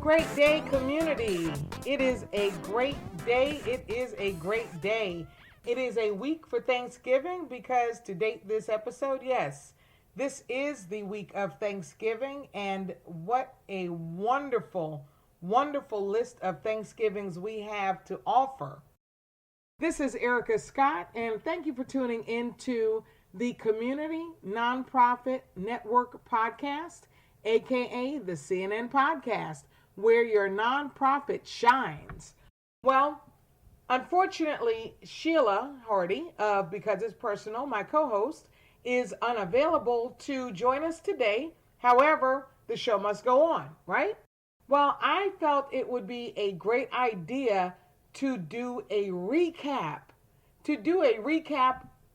great day, community. It is a great day. It is a great day. It is a week for Thanksgiving because to date this episode, yes, this is the week of Thanksgiving. And what a wonderful, wonderful list of Thanksgivings we have to offer. This is Ericka Scott, and thank you for tuning into the Community Nonprofit Network Podcast, aka the CNN Podcast, where your nonprofit shines. Well, unfortunately, Sheila Hardy of Because It's Personal, my co-host, is unavailable to join us today. However, the show must go on, right? Well, I felt it would be a great idea to do a recap.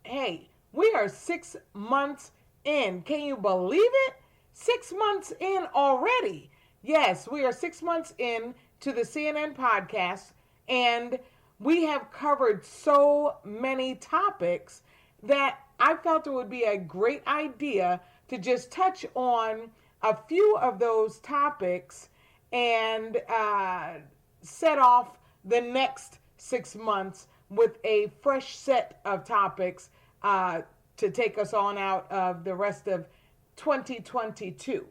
Hey, we are 6 months in. Can you believe it? 6 months in already. Yes, we are 6 months in to the CNN podcast, and we have covered so many topics that I felt it would be a great idea to just touch on a few of those topics and set off the next 6 months with a fresh set of topics to take us on out of the rest of 2022.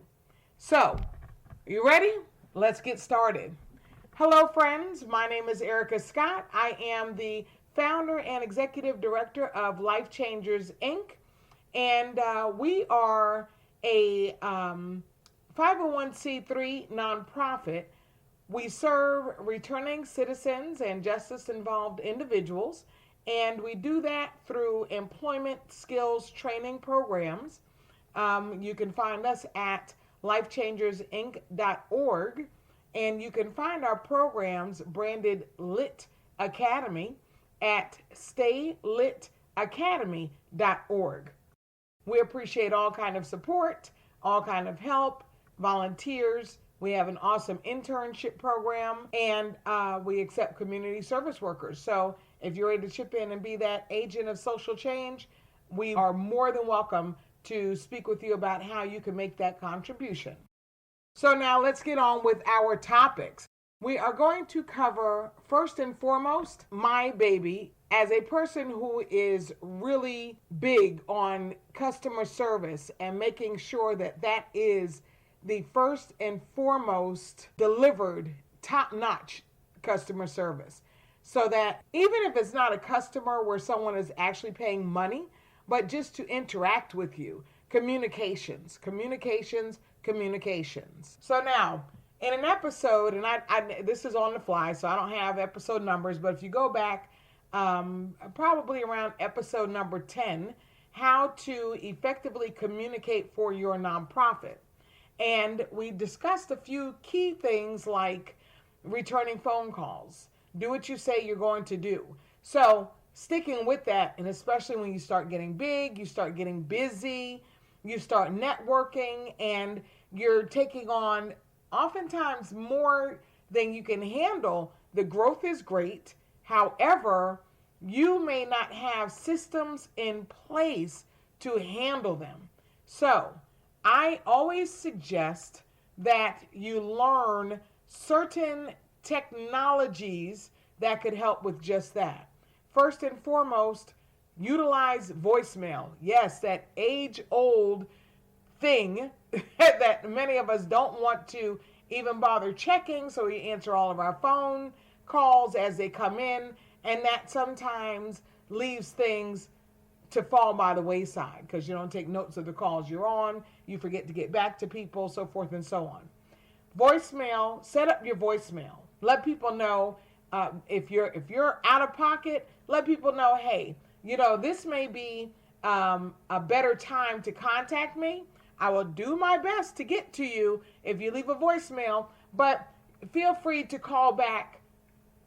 So, you ready? Let's get started. Hello, friends. My name is Ericka Scott. I am the founder and executive director of LifeChangers, Inc. And we are a 501c3 nonprofit. We serve returning citizens and justice-involved individuals, and we do that through employment skills training programs. You can find us at LifeChangersInc.org, and you can find our programs branded Lit Academy at StayLitAcademy.org. We appreciate all kind of support, all kind of help, volunteers. We have an awesome internship program, and we accept community service workers. So if you're ready to chip in and be that agent of social change, we are more than welcome to speak with you about how you can make that contribution. So now let's get on with our topics. We are going to cover, first and foremost, my baby. As a person who is really big on customer service and making sure that that is the first and foremost delivered top-notch customer service. So that even if it's not a customer where someone is actually paying money, but just to interact with you, communications. So now, in an episode, and I this is on the fly, so I don't have episode numbers, but if you go back probably around episode number 10, how to effectively communicate for your nonprofit. And we discussed a few key things like returning phone calls. Do what you say you're going to do. So sticking with that, and especially when you start getting big, you start getting busy, you start networking, and you're taking on oftentimes more than you can handle, the growth is great. However, you may not have systems in place to handle them. So I always suggest that you learn certain technologies that could help with just that. First and foremost, utilize voicemail. Yes, that age-old thing that many of us don't want to even bother checking, so we answer all of our phone calls as they come in, and that sometimes leaves things to fall by the wayside because you don't take notes of the calls you're on, you forget to get back to people, so forth and so on. Voicemail, set up your voicemail. Let people know if you're out of pocket, let people know, hey, this may be a better time to contact me. I will do my best to get to you if you leave a voicemail, but feel free to call back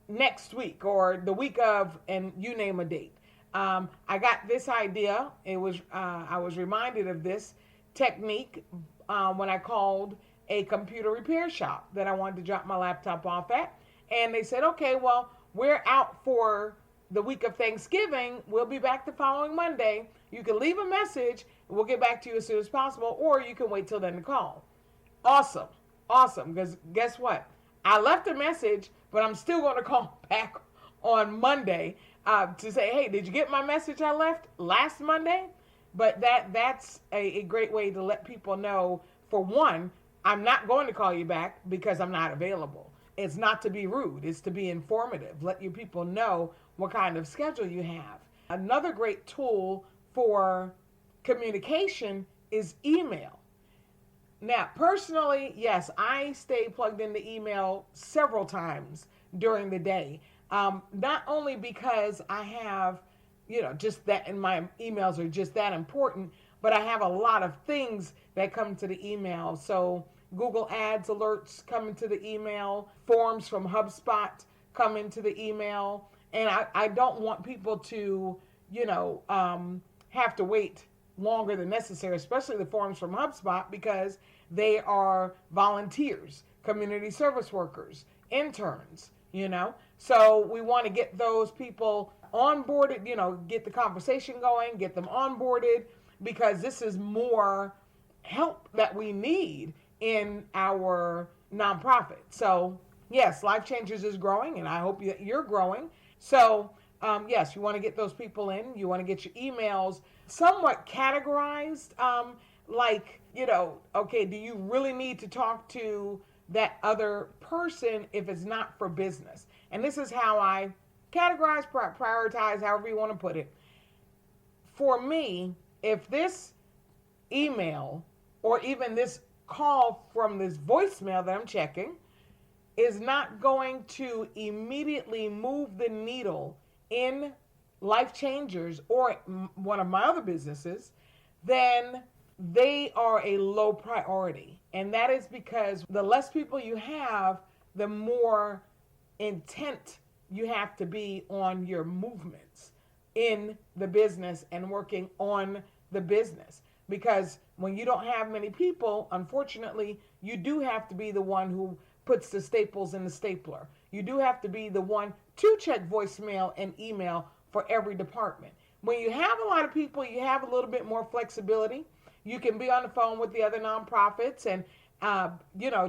next week or the week of, and you name a date. I got this idea. I was reminded of this technique when I called a computer repair shop that I wanted to drop my laptop off at. And they said, okay, well, we're out for the week of Thanksgiving. We'll be back the following Monday. You can leave a message. We'll get back to you as soon as possible, or you can wait till then to call. Awesome. Because guess what? I left a message, but I'm still going to call back on Monday to say, hey, did you get my message I left last Monday? But that's a great way to let people know, for one, I'm not going to call you back because I'm not available. It's not to be rude, it's to be informative. Let your people know what kind of schedule you have. Another great tool for communication is email. Now, personally, yes, I stay plugged into email several times during the day. Not only because I have, just that, and my emails are just that important, but I have a lot of things that come to the email. So Google Ads alerts come into the email, forms from HubSpot come into the email, and I don't want people to, have to wait longer than necessary, especially the forms from HubSpot, because they are volunteers, community service workers, interns, So we want to get those people onboarded, get the conversation going, get them onboarded, because this is more help that we need in our nonprofit. So yes, LifeChangers is growing, and I hope that you're growing. So yes, you want to get those people in. You want to get your emails somewhat categorized, okay, do you really need to talk to that other person if it's not for business? And this is how I categorize, prioritize, however you want to put it. For me, if this email or even this call from this voicemail that I'm checking is not going to immediately move the needle in LifeChangers or one of my other businesses, then they are a low priority. And that is because the less people you have, the more intent you have to be on your movements in the business and working on the business. Because when you don't have many people, unfortunately, you do have to be the one who puts the staples in the stapler. You do have to be the one to check voicemail and email for every department. When you have a lot of people, you have a little bit more flexibility. You can be on the phone with the other nonprofits and,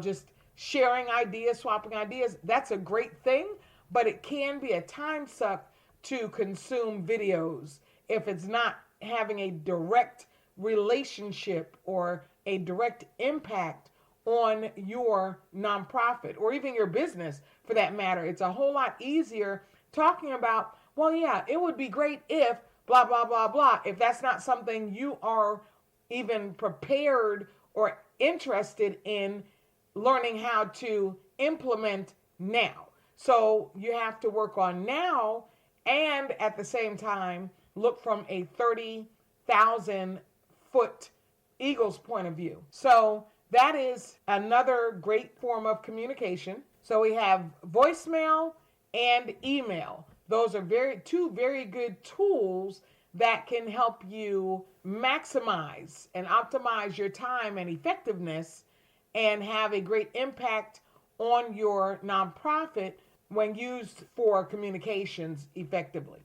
just sharing ideas, swapping ideas. That's a great thing, but it can be a time suck to consume videos if it's not having a direct relationship or a direct impact on your nonprofit or even your business for that matter. It's a whole lot easier talking about, well, yeah, it would be great if blah, blah, blah, blah, if that's not something you are even prepared or interested in learning how to implement now. So you have to work on now and at the same time look from a 30,000 foot eagle's point of view. So that is another great form of communication. So we have voicemail and email. Those are two very good tools that can help you maximize and optimize your time and effectiveness and have a great impact on your nonprofit when used for communications effectively.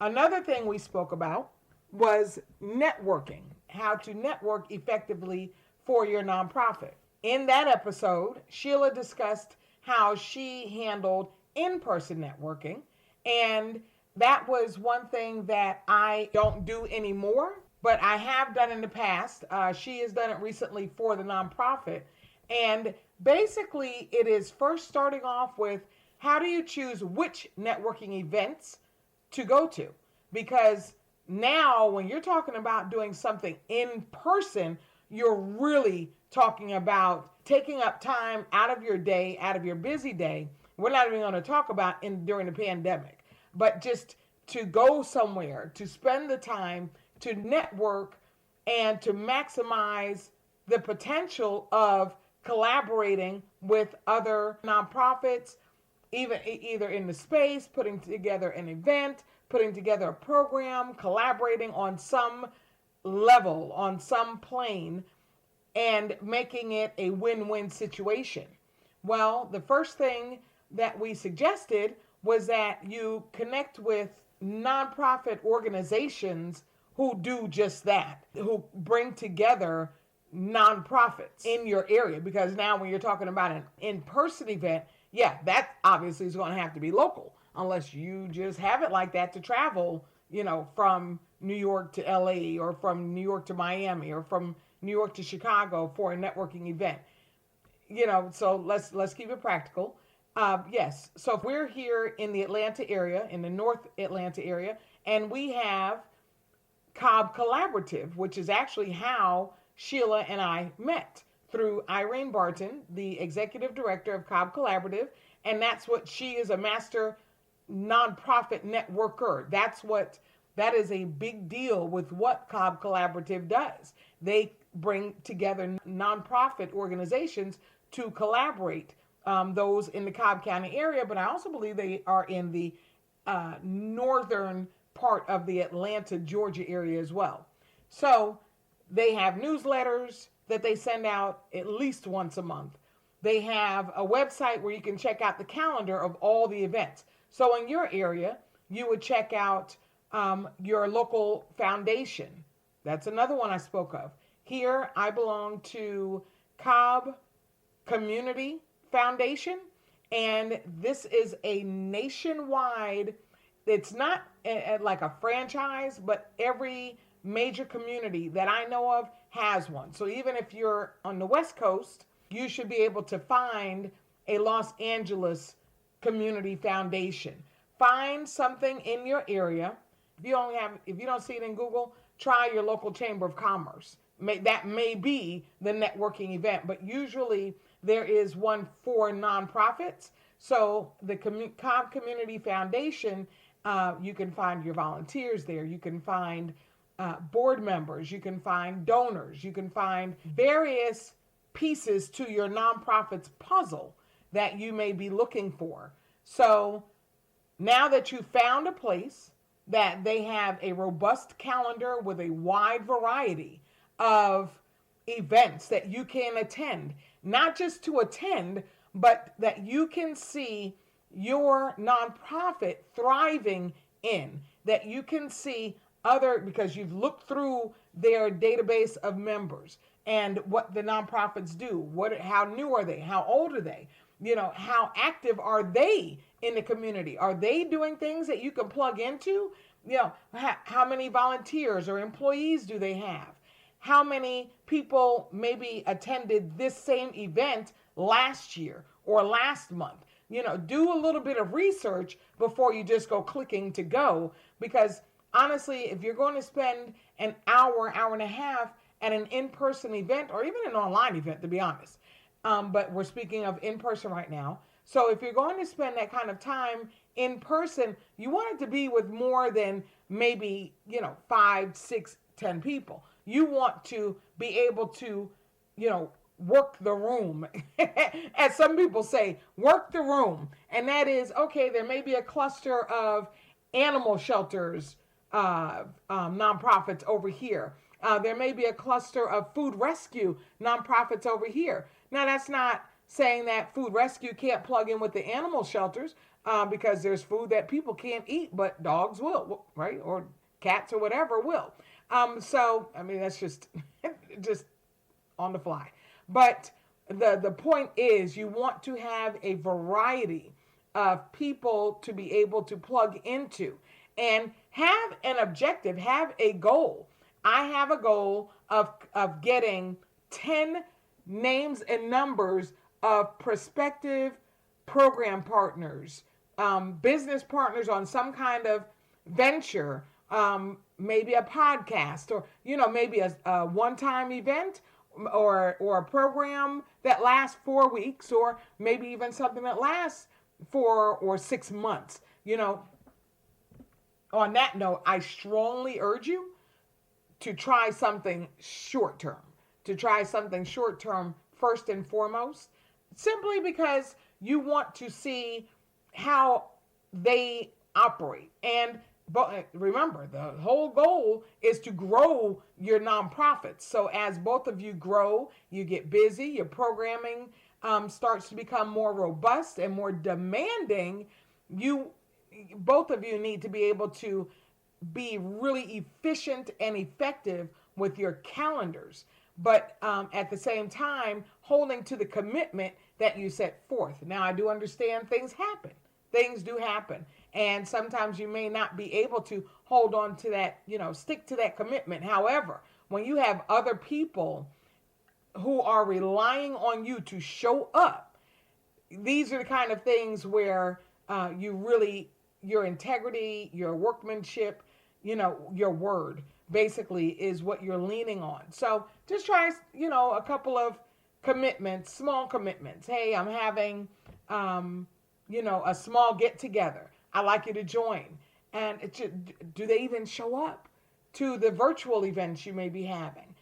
Another thing we spoke about was networking, how to network effectively for your nonprofit. In that episode, Sheila discussed how she handled in-person networking, and that was one thing that I don't do anymore, but I have done in the past. She has done it recently for the nonprofit, and basically it is first starting off with how do you choose which networking events to go to? Because now when you're talking about doing something in person, you're really talking about taking up time out of your day, out of your busy day. We're not even going to talk about during the pandemic, but just to go somewhere, to spend the time, to network, and to maximize the potential of collaborating with other nonprofits, either in the space, putting together an event, putting together a program, collaborating on some level, on some plane, and making it a win-win situation. Well, the first thing that we suggested was that you connect with nonprofit organizations who do just that, who bring together nonprofits in your area, because now when you're talking about an in-person event, yeah, that obviously is going to have to be local, unless you just have it like that to travel, from New York to LA, or from New York to Miami, or from New York to Chicago for a networking event. So let's keep it practical. Yes, so if we're here in the Atlanta area, in the North Atlanta area, and we have Cobb Collaborative, which is actually how Sheila and I met, through Irene Barton, the executive director of Cobb Collaborative. And that's what she is, a master nonprofit networker. That is a big deal with what Cobb Collaborative does. They bring together nonprofit organizations to collaborate, those in the Cobb County area, but I also believe they are in the northern part of the Atlanta, Georgia area as well. So they have newsletters that they send out at least once a month. They have a website where you can check out the calendar of all the events. So in your area, you would check out your local foundation. That's another one I spoke of. Here, I belong to Cobb Community Foundation, and this is a nationwide, it's not like a franchise, but every major community that I know of has one. So even if you're on the West Coast, you should be able to find a Los Angeles Community Foundation. Find something in your area. If you don't see it in Google, try your local chamber of commerce. That may be the networking event, but usually there is one for nonprofits. So the Cobb Community Foundation, you can find your volunteers there. You can find board members. You can find donors. You can find various pieces to your nonprofit's puzzle that you may be looking for. So now that you've found a place that they have a robust calendar with a wide variety of events that you can attend, not just to attend, but that you can see your nonprofit thriving in, that you can see because you've looked through their database of members and what the nonprofits do, how new are they, how old are they, how active are they in the community, are they doing things that you can plug into, how many volunteers or employees do they have, how many people maybe attended this same event last year or last month. Do a little bit of research before you just go clicking to go, because honestly, if you're going to spend an hour and a half at an in-person event, or even an online event, to be honest, but we're speaking of in-person right now. So if you're going to spend that kind of time in person, you want it to be with more than maybe, 5, 6, 10 people. You want to be able to, work the room. As some people say, work the room. And that is, okay, there may be a cluster of animal shelters, nonprofits over here. There may be a cluster of food rescue nonprofits over here. Now, that's not saying that food rescue can't plug in with the animal shelters, because there's food that people can't eat, but dogs will, right? Or cats or whatever will. So, that's just on the fly. But the point is, you want to have a variety of people to be able to plug into, and have an objective, have a goal. I have a goal of getting 10 names and numbers of prospective program partners, business partners on some kind of venture, maybe a podcast, or maybe a one-time event, or a program that lasts 4 weeks, or maybe even something that lasts 4 or 6 months. On that note, I strongly urge you to try something short term. First and foremost, simply because you want to see how they operate. But remember, the whole goal is to grow your nonprofits. So as both of you grow, you get busy, your programming starts to become more robust and more demanding. Both of you need to be able to be really efficient and effective with your calendars. but at the same time, holding to the commitment that you set forth. Now, I do understand things happen. Things do happen. And sometimes you may not be able to hold on to that, stick to that commitment. However, when you have other people who are relying on you to show up, these are the kind of things where you really, your integrity, your workmanship, your word basically is what you're leaning on. So just try, a couple of commitments, small commitments. Hey, I'm having, a small get together. I'd like you to join. And do they even show up to the virtual events you may be having?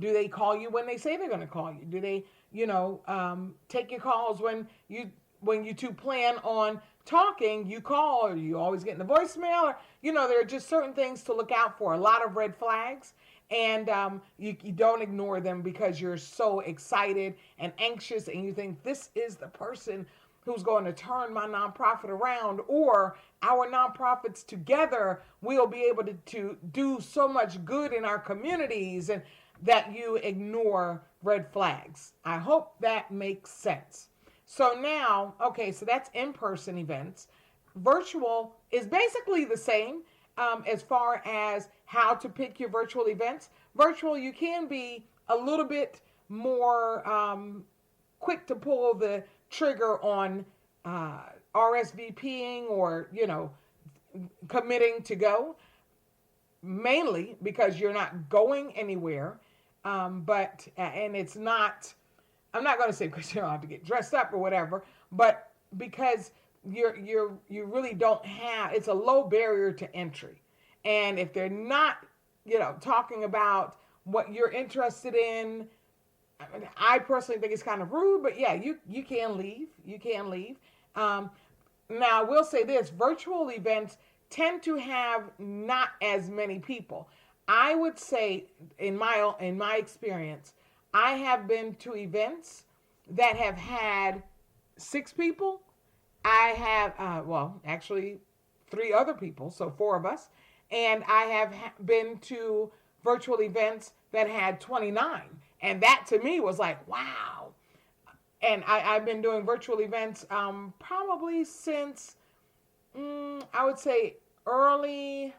Do they call you when they say they're going to call you? Do they, take your calls when you two plan on talking? You call, or you always get in the voicemail, or there are just certain things to look out for. A lot of red flags, and you don't ignore them because you're so excited and anxious, and you think this is the person who's going to turn my nonprofit around, or our nonprofits together we'll be able to do so much good in our communities, and that you ignore red flags. I hope that makes sense. So now, okay, so that's in-person events. Virtual is basically the same as far as how to pick your virtual events. Virtual, you can be a little bit more quick to pull the trigger on RSVPing or, committing to go, mainly because you're not going anywhere. And it's not, I'm not going to say because you don't have to get dressed up or whatever, but because you really don't have, it's a low barrier to entry. And if they're not, talking about what you're interested in, I personally think it's kind of rude, but yeah, you can leave. You can leave. Now, I will say this, virtual events tend to have not as many people. I would say, in my experience, I have been to events that have had 6 people. I have, actually 3 other people, so 4 of us. And I have been to virtual events that had 29. And that to me was like, wow. And I've been doing virtual events probably since, I would say, early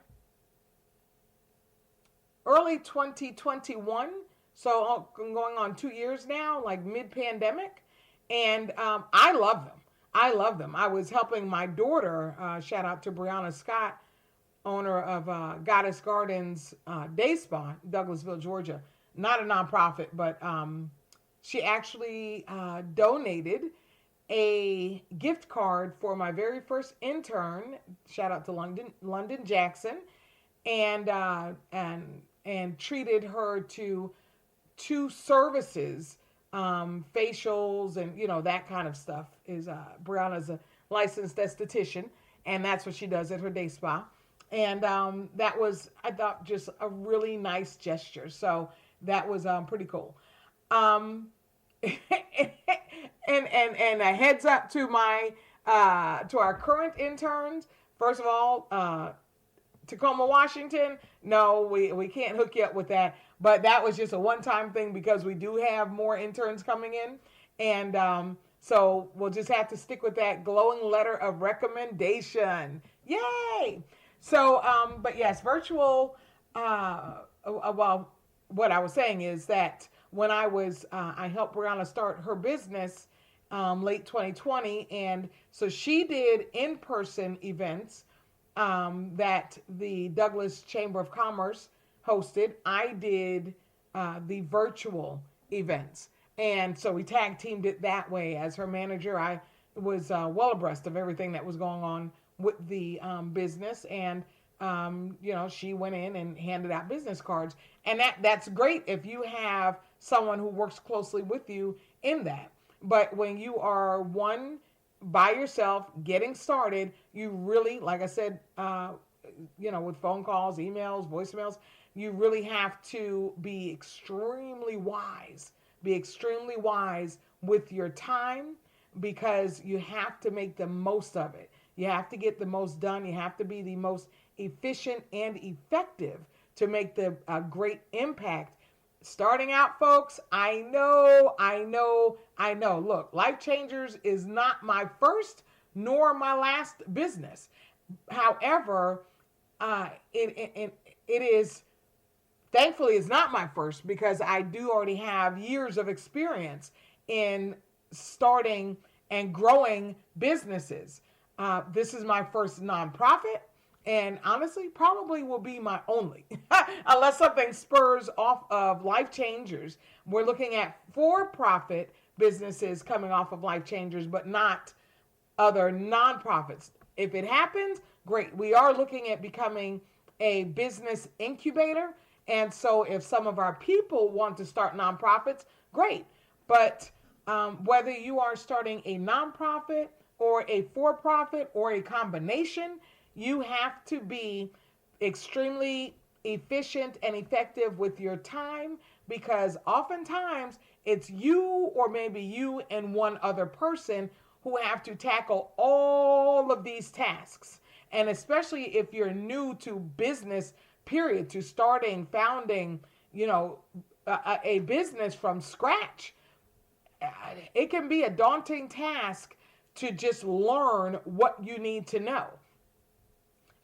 2021. So I'm going on 2 years now, like mid-pandemic. And I love them. I love them. I was helping my daughter, shout out to Brianna Scott, owner of Goddess Gardens Day Spa, Douglasville, Georgia. Not a nonprofit, but she actually donated a gift card for my very first intern. Shout out to London Jackson, and treated her to 2 services, facials, and that kind of stuff. Is Brianna's a licensed esthetician, and that's what she does at her day spa. And that was, I thought, just a really nice gesture. So that was pretty cool. And a heads up to to our current interns. First of all, Tacoma, Washington, no, we can't hook you up with that. But that was just a one-time thing because we do have more interns coming in. And so we'll just have to stick with that glowing letter of recommendation. Yay! So, but yes, virtual, what I was saying is that when I helped Brianna start her business late 2020. And so she did in-person events that the Douglas Chamber of Commerce hosted. I did the virtual events. And so we tag teamed it that way. As her manager, I was well abreast of everything that was going on with the business. And, she went in and handed out business cards. And that's great if you have someone who works closely with you in that. But when you are one by yourself getting started, you really, like I said, with phone calls, emails, voicemails, you really have to be extremely wise. Be extremely wise with your time because you have to make the most of it. You have to get the most done. You have to be the most efficient and effective to make the great impact Starting out, folks, I know. Look, Life Changers is not my first nor my last business. However, it is, thankfully, it's not my first because I do already have years of experience in starting and growing businesses. This is my first nonprofit, and honestly, probably will be my only, unless something spurs off of Life Changers. We're looking at for-profit businesses coming off of Life Changers, but not other nonprofits. If it happens, great. We are looking at becoming a business incubator, and so if some of our people want to start nonprofits, great. But whether you are starting a nonprofit or a for-profit or a combination, you have to be extremely efficient and effective with your time, because oftentimes it's you or maybe you and one other person who have to tackle all of these tasks. And especially if you're new to business, period, to starting, founding, a business from scratch, it can be a daunting task to just learn what you need to know.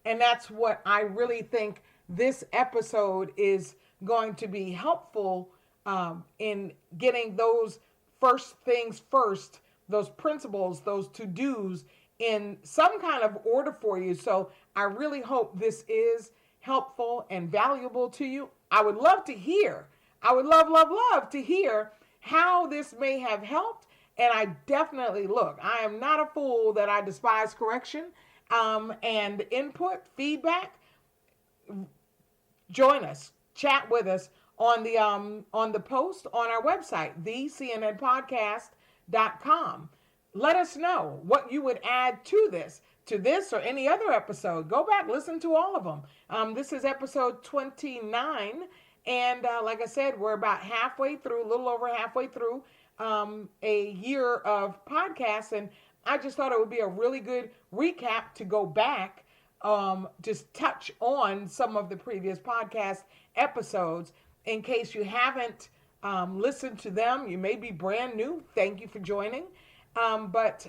And that's what I really think this episode is going to be helpful in getting those first things first, those principles, those to-dos in some kind of order for you. So I really hope this is helpful and valuable to you. I would love to hear. I would love to hear how this may have helped. And I definitely, look, I am not a fool that I despise correction and input, feedback. Join us, chat with us on the post on our website, thecnnpodcast.com. Let us know what you would add to this or any other episode. Go back, listen to all of them. This is episode 29. And like I said, we're about halfway through, a little over halfway through a year of podcasts. And I just thought it would be a really good recap to go back, just touch on some of the previous podcast episodes in case you haven't listened to them. You may be brand new. Thank you for joining. But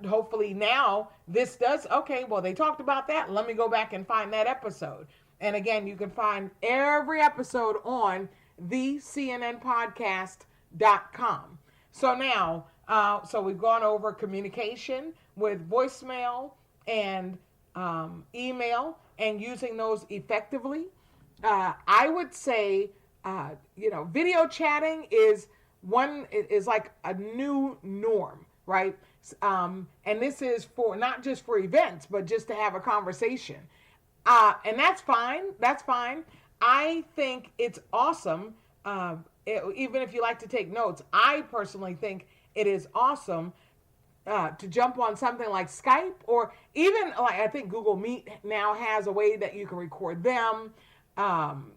hopefully now this does, okay, well, they talked about that. Let me go back and find that episode. And again, you can find every episode on thecnnpodcast.com. So now, so we've gone over communication with voicemail and email and using those effectively. I would say, video chatting is like a new norm, right? And this is for not just for events, but just to have a conversation. And that's fine. That's fine. I think it's awesome. Even if you like to take notes, I personally think it is awesome to jump on something like Skype, or even like I think Google Meet now has a way that you can record them.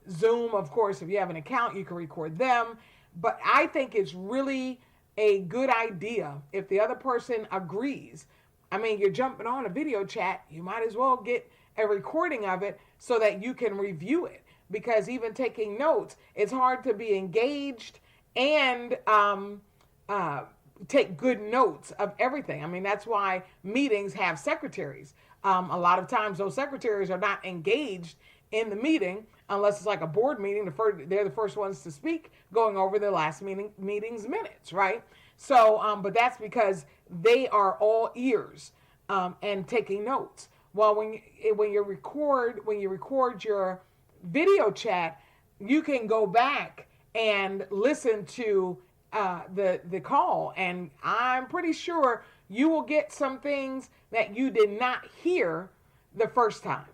Zoom, of course, if you have an account, you can record them. But I think it's really a good idea if the other person agrees. I mean, you're jumping on a video chat, you might as well get a recording of it so that you can review it. Because even taking notes, it's hard to be engaged and take good notes of everything. I mean, that's why meetings have secretaries. A lot of times those secretaries are not engaged in the meeting unless it's like a board meeting. They're the first ones to speak, going over the last meeting's minutes, right? So, but that's because they are all ears and taking notes. Well, when you record your video chat, you can go back and listen to the call, and I'm pretty sure you will get some things that you did not hear the first time.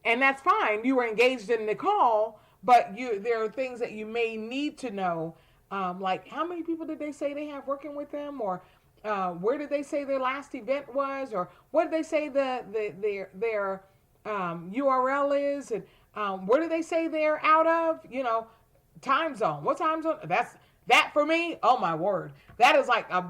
And that's fine. You were engaged in the call, but there are things that you may need to know, like how many people did they say they have working with them, or where did they say their last event was, or what did they say their URL is, and where did they say they're out of, time zone. What time zone? That for me, oh my word. That is like I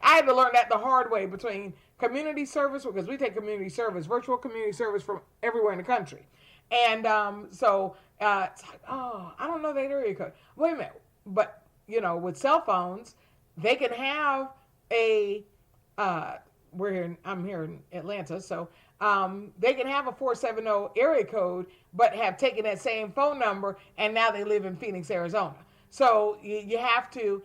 had to learn that the hard way between community service, because we take community service, virtual community service from everywhere in the country. And so It's like, oh, I don't know that area code. Wait a minute. But, with cell phones, they can have a, uh, I'm here in Atlanta, so they can have a 470 area code, but have taken that same phone number, and now they live in Phoenix, Arizona. So you have to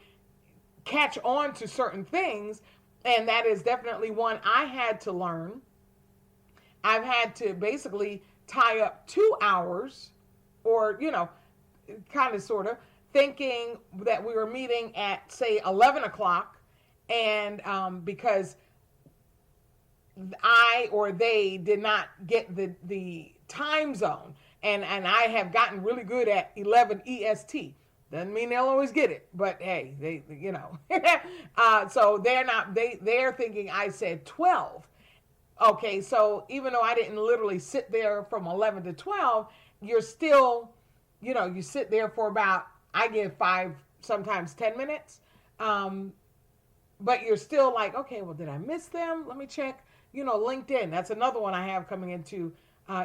catch on to certain things, and that is definitely one I had to learn. I've had to basically tie up 2 hours, or kind of sort of thinking that we were meeting at say 11 o'clock, and because I or they did not get the time zone, and I have gotten really good at 11 EST. Doesn't mean they'll always get it, but hey, they so they're thinking I said 12. Okay, so even though I didn't literally sit there from 11 to 12, you're still, you sit there for about, I give 5, sometimes 10 minutes. But you're still like, okay, well, did I miss them? Let me check. LinkedIn. That's another one I have coming into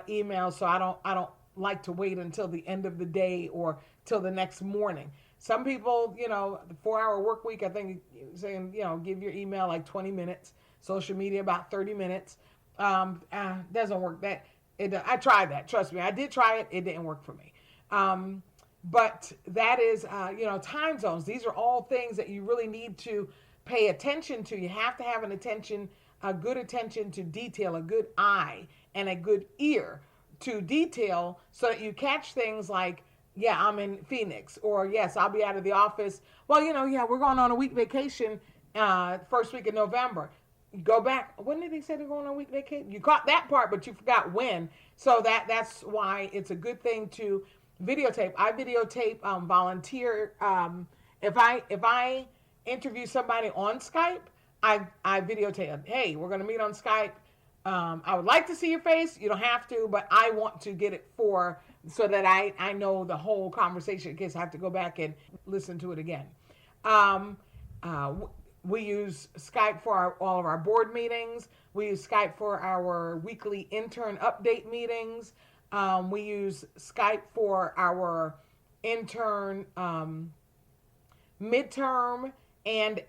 email. So I don't like to wait until the end of the day or till the next morning. Some people, the 4-hour work week, I think saying, give your email like 20 minutes, social media about 30 minutes. Doesn't work. I tried that. Trust me, I did try it. It didn't work for me. But that is, time zones. These are all things that you really need to pay attention to. You have to have a good attention to detail, a good eye and a good ear to detail, so that you catch things like, yeah, I'm in Phoenix, or yes, I'll be out of the office. Well, yeah, we're going on a week vacation, first week of November. You go back. When did they say they're going on a week vacation? You caught that part, but you forgot when. So that's why it's a good thing to videotape. I videotape, volunteer. If I interview somebody on Skype, I videotape them. Hey, we're going to meet on Skype. I would like to see your face. You don't have to, but I want to get it so that I know the whole conversation in case I have to go back and listen to it again. We use Skype for all of our board meetings. We use Skype for our weekly intern update meetings. We use Skype for our intern midterm and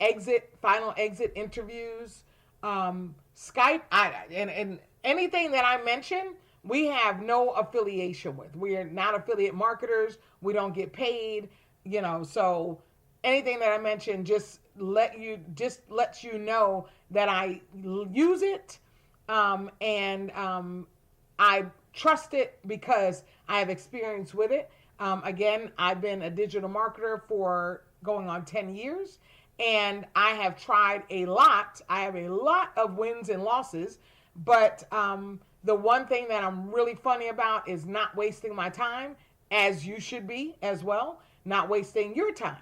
final exit interviews. Skype, and anything that I mention, we have no affiliation with. We are not affiliate marketers. We don't get paid, so anything that I mention just lets you know that I use it, and I trust it because I have experience with it. Again, I've been a digital marketer for going on 10 years, and I have tried a lot. I have a lot of wins and losses, but the one thing that I'm really funny about is not wasting my time, as you should be as well, not wasting your time.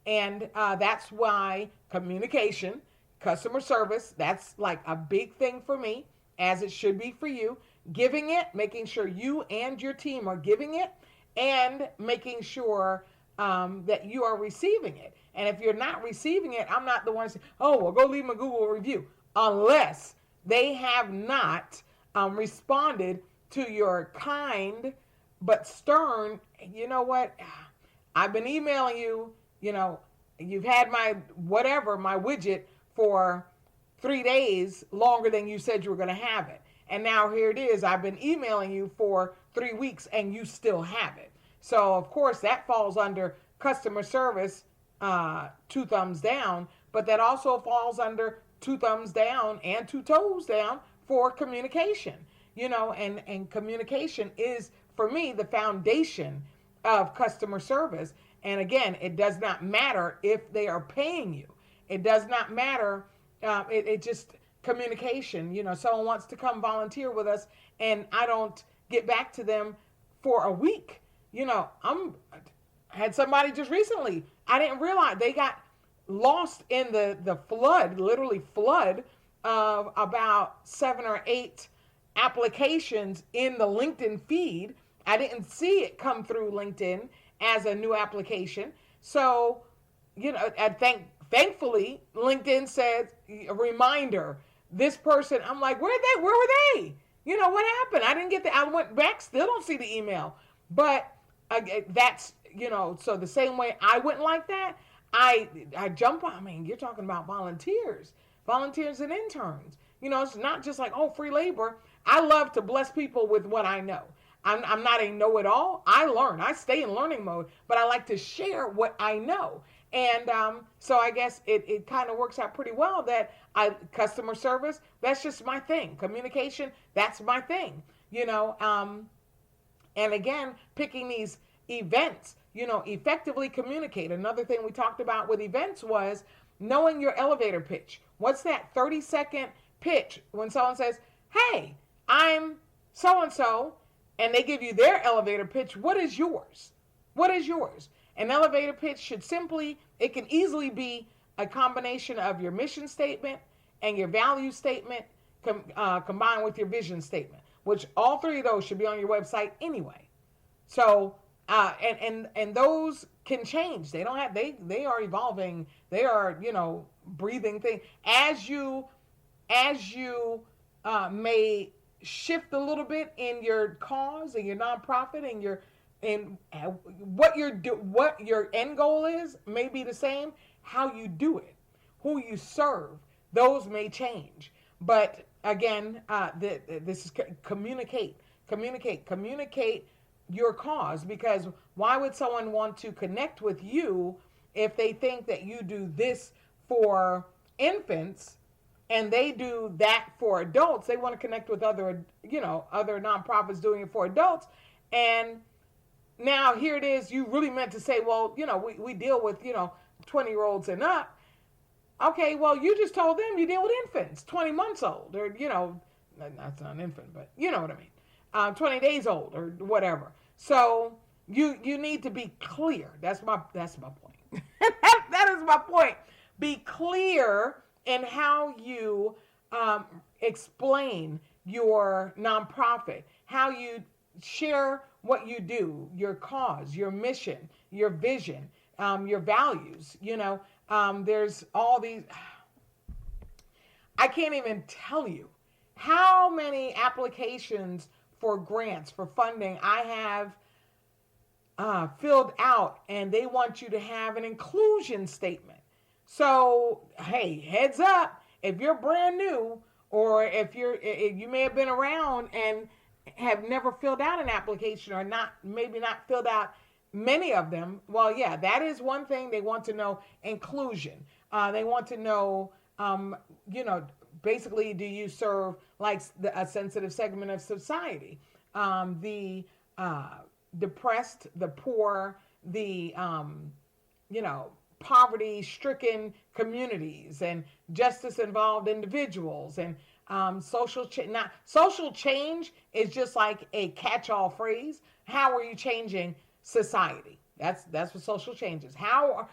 And that's why communication, customer service, that's like a big thing for me, as it should be for you. Giving it, making sure you and your team are giving it, and making sure that you are receiving it. And if you're not receiving it, I'm not the one saying, oh, well, go leave them a Google review, unless they have not responded to your kind but stern, you know what, I've been emailing you, you've had my widget for 3 days longer than you said you were going to have it. And now here it is. I've been emailing you for 3 weeks and you still have it. So, of course, that falls under customer service, 2 thumbs down, but that also falls under 2 thumbs down and 2 toes down for communication. And communication is, for me, the foundation of customer service. And again, it does not matter if they are paying you. It does not matter. It just communication. Someone wants to come volunteer with us and I don't get back to them for a week. I had somebody just recently, I didn't realize they got lost in the flood, literally flood of about 7 or 8 applications in the LinkedIn feed. I didn't see it come through LinkedIn as a new application. So, thankfully, LinkedIn said, a reminder, this person, I'm like, where were they? What happened? I didn't get I went back, still don't see the email. But that's, so the same way I wouldn't like that, I jump on. I mean, you're talking about volunteers and interns. It's not just like, oh, free labor. I love to bless people with what I know. I'm not a know-it-all. I learn. I stay in learning mode, but I like to share what I know. And so I guess it kind of works out pretty well that customer service, that's just my thing. Communication, that's my thing. And again, picking these events, effectively communicate. Another thing we talked about with events was knowing your elevator pitch. What's that 30-second pitch when someone says, hey, I'm so-and-so, and they give you their elevator pitch? What is yours? What is yours? An elevator pitch it can easily be a combination of your mission statement and your value statement combined with your vision statement, which all three of those should be on your website anyway. So, and those can change. They are evolving. They are, breathing things. As you may shift a little bit in your cause and your nonprofit and what your end goal is may be the same. How you do it, who you serve, those may change. But again, this is communicate your cause, because why would someone want to connect with you if they think that you do this for infants and they do that for adults? They want to connect with other nonprofits doing it for adults. And now here it is, you really meant to say, well, we deal with, 20-year-olds and up. Okay, well, you just told them you deal with infants, 20 months old, or, that's not an infant, but you know what I mean, 20 days old or whatever. So you need to be clear. That's my point. That is my point. Be clear in how you explain your nonprofit, how you share what you do, your cause, your mission, your vision, your values. There's all these. I can't even tell you how many applications for grants, for funding I have filled out, and they want you to have an inclusion statement. So, hey, heads up, if you're brand new, or if you may have been around and have never filled out an application, or maybe not filled out many of them, well, yeah, that is one thing. They want to know inclusion. They want to know, basically, do you serve like a sensitive segment of society, the depressed, the poor, the poverty-stricken communities, and justice-involved individuals, and social change is just like a catch-all phrase. How are you changing society? That's what social change is. How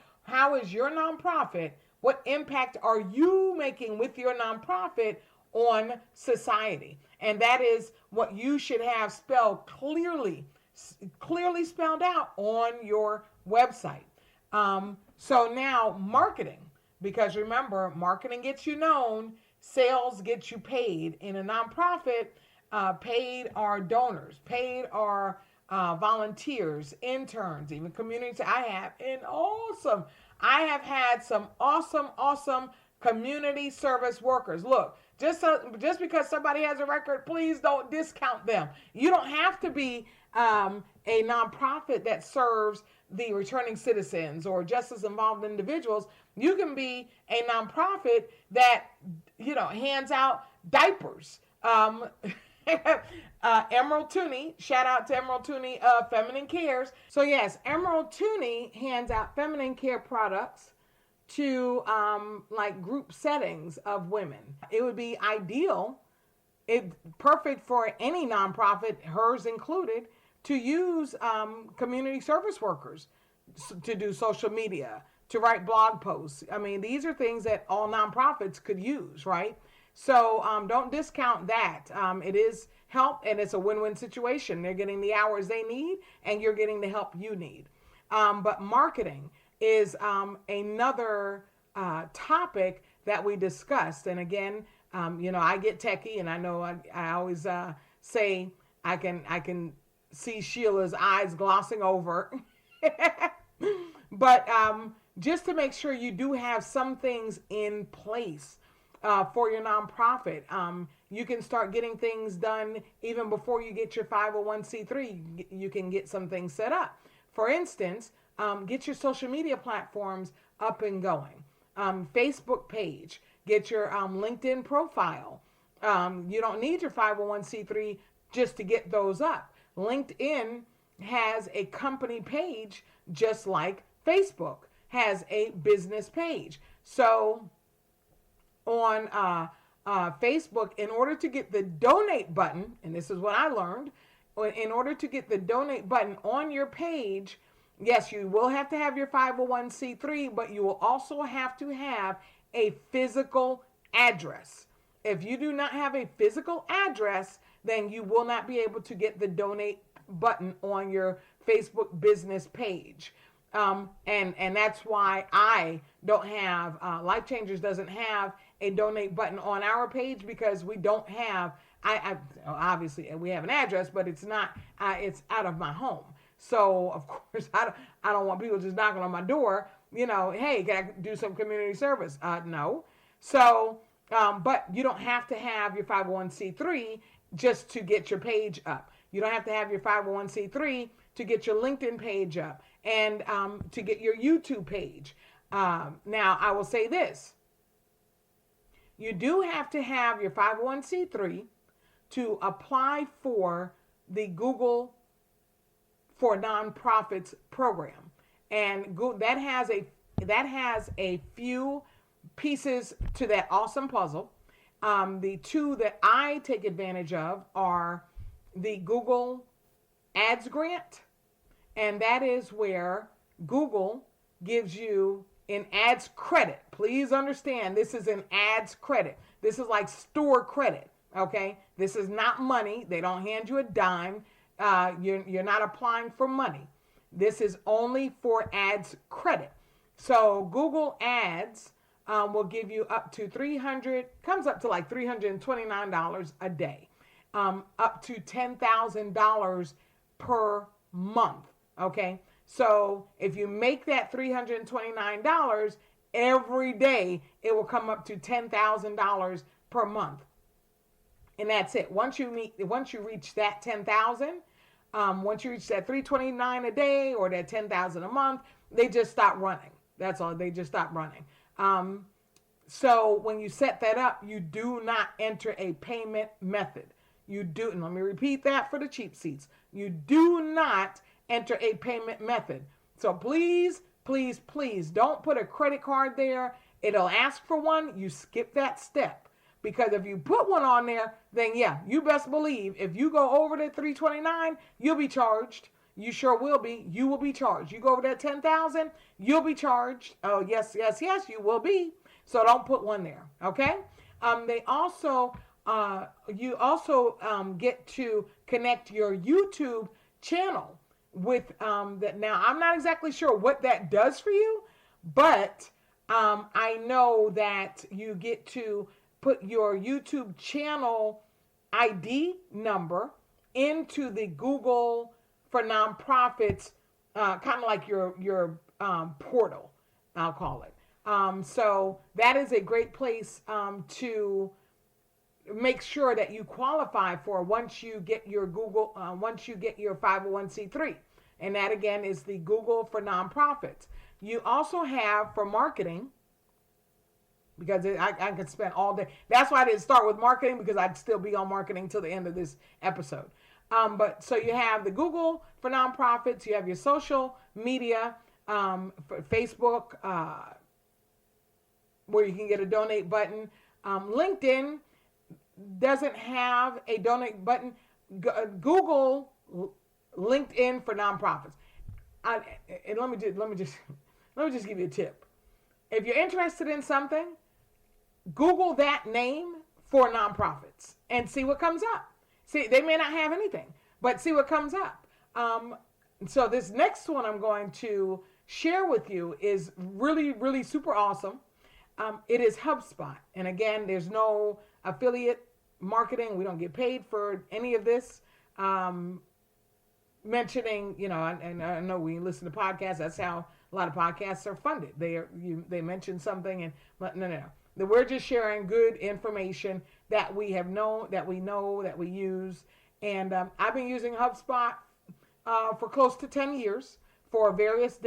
is your nonprofit? What impact are you making with your nonprofit on society? And that is what you should have clearly spelled out on your website. So now marketing, because remember, marketing gets you known, sales gets you paid. In a nonprofit, paid are donors, paid are volunteers, interns, even communities. I have had some awesome community service workers. Look, just because somebody has a record, please don't discount them. You don't have to be a nonprofit that serves the returning citizens or justice involved individuals. You can be a nonprofit that hands out diapers. Emerald Tooney, shout out to Emerald Tooney of Feminine Cares. So yes, Emerald Tooney hands out feminine care products to like group settings of women. It would be ideal, perfect for any nonprofit, hers included, to use community service workers to do social media, to write blog posts. I mean, these are things that all nonprofits could use, right? So don't discount that. It is help, and it's a win-win situation. They're getting the hours they need, and you're getting the help you need. But marketing is another topic that we discussed. And again, I get techie, and I know I always say I can see Sheila's eyes glossing over. But just to make sure you do have some things in place for your nonprofit. You can start getting things done even before you get your 501c3. You can get some things set up. For instance, get your social media platforms up and going. Facebook page, get your LinkedIn profile. You don't need your 501c3 just to get those up. LinkedIn has a company page just like Facebook has a business page. So on Facebook, in order to get the donate button, and this is what I learned, in order to get the donate button on your page, yes, you will have to have your 501c3, but you will also have to have a physical address. If you do not have a physical address, then you will not be able to get the donate button on your Facebook business page. And that's why I don't have, LifeChangers doesn't have a donate button on our page, because we don't have, obviously we have an address, but it's not, it's out of my home. So of course I don't want people just knocking on my door, hey, can I do some community service? No. So, but you don't have to have your 501c3 just to get your page up. You don't have to have your 501c3 to get your LinkedIn page up and to get your YouTube page. Now, I will say this. You do have to have your 501c3 to apply for the Google for Nonprofits program. And that has a few pieces to that awesome puzzle. The two that I take advantage of are the Google Ads grant, and that is where Google gives you an ads credit. Please understand, this is an ads credit. This is like store credit, okay? This is not money. They don't hand you a dime. You're not applying for money. This is only for ads credit. So Google Ads will give you up to comes up to like $329 a day, up to $10,000 per month. Okay. So if you make that $329 every day, it will come up to $10,000 per month. And that's it. Once you reach that 10,000, once you reach that $329 a day or that 10,000 a month, they just stop running. That's all. They just stop running. So when you set that up, you do not enter a payment method. You do, and let me repeat that for the cheap seats. You do not enter a payment method. So please, please, please don't put a credit card there. It'll ask for one. You skip that step, because if you put one on there, then yeah, you best believe if you go over the $329, you'll be charged. You sure will be. You will be charged. You go over that 10,000, you'll be charged. Oh, yes, yes, yes, you will be. So don't put one there, okay? You also get to connect your YouTube channel with that. Now, I'm not exactly sure what that does for you, but I know that you get to put your YouTube channel ID number into the Google for Nonprofits, kind of like your portal, I'll call it. So that is a great place to make sure that you qualify for once you get your once you get your 501c3. And that again is the Google for Nonprofits. You also have for marketing, because I could spend all day. That's why I didn't start with marketing, because I'd still be on marketing till the end of this episode. But so you have the Google for Nonprofits, you have your social media, for Facebook, where you can get a donate button. LinkedIn doesn't have a donate button. Google LinkedIn for Nonprofits. And let me just give you a tip. If you're interested in something, Google that name for nonprofits and see what comes up. See, they may not have anything, but see what comes up. So this next one I'm going to share with you is really, really super awesome. It is HubSpot. And again, there's no affiliate marketing. We don't get paid for any of this. mentioning, and I know when you listen to podcasts, that's how a lot of podcasts are funded. They mention something, and but no. We're just sharing good information that we have known, that we know, that we use. And I've been using HubSpot for close to 10 years for various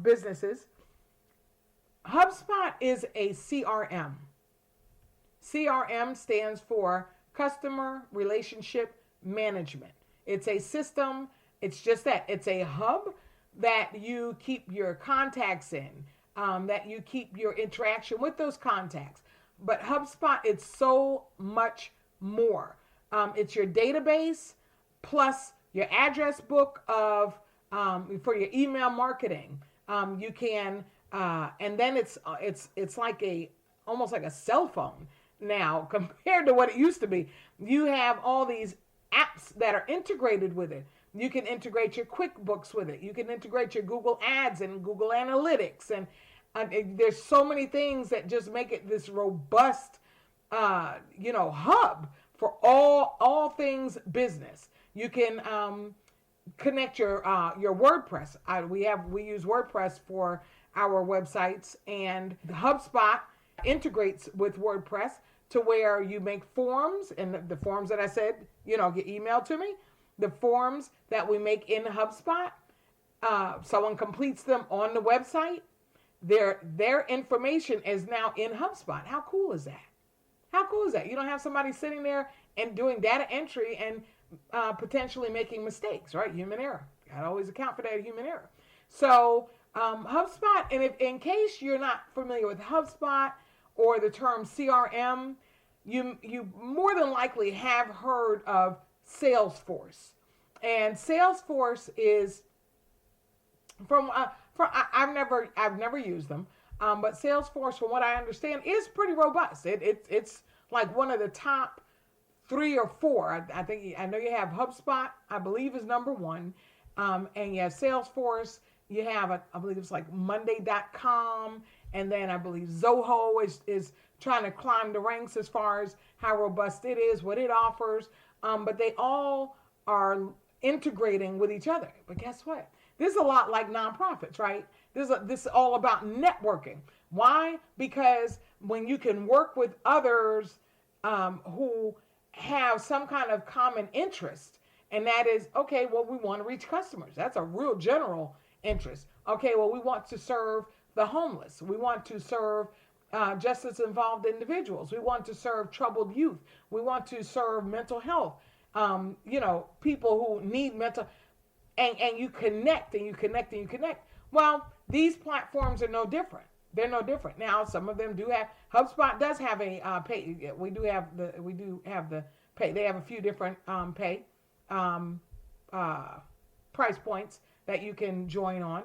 businesses. HubSpot is a CRM. CRM stands for Customer Relationship Management. It's a system. It's just that. It's a hub that you keep your contacts in, that you keep your interaction with those contacts. But HubSpot, it's so much more. It's your database plus your address book of for your email marketing. You can, and then it's like almost like a cell phone now compared to what it used to be. You have all these apps that are integrated with it. You can integrate your QuickBooks with it. You can integrate your Google Ads and Google Analytics, and there's so many things that just make it this robust, hub for all things business. You can connect your WordPress. We use WordPress for our websites, and the HubSpot integrates with WordPress to where you make forms, and the forms that I said, get emailed to me. The forms that we make in HubSpot, someone completes them on the website. Their information is now in HubSpot. How cool is that? How cool is that? You don't have somebody sitting there and doing data entry and potentially making mistakes, right? Human error. Got to always account for that human error. So HubSpot, and if in case you're not familiar with HubSpot or the term CRM, you more than likely have heard of Salesforce. And Salesforce is I've never used them, but Salesforce, from what I understand, is pretty robust. It's like one of the top 3 or 4. I know you have HubSpot, I believe is number 1, and you have Salesforce. You have I believe it's like Monday.com, and then I believe Zoho is trying to climb the ranks as far as how robust it is, what it offers. But they all are integrating with each other. But guess what? This is a lot like nonprofits, right? This is all about networking. Why? Because when you can work with others who have some kind of common interest, and that is, okay, well, we want to reach customers. That's a real general interest. Okay, well, we want to serve the homeless. We want to serve justice involved individuals. We want to serve troubled youth. We want to serve mental health. People who need mental, and you connect and you connect and you connect. Well, these platforms are no different. They're no different. Now, some of them do have. HubSpot does have a pay. We do have the pay. They have a few different pay price points that you can join on.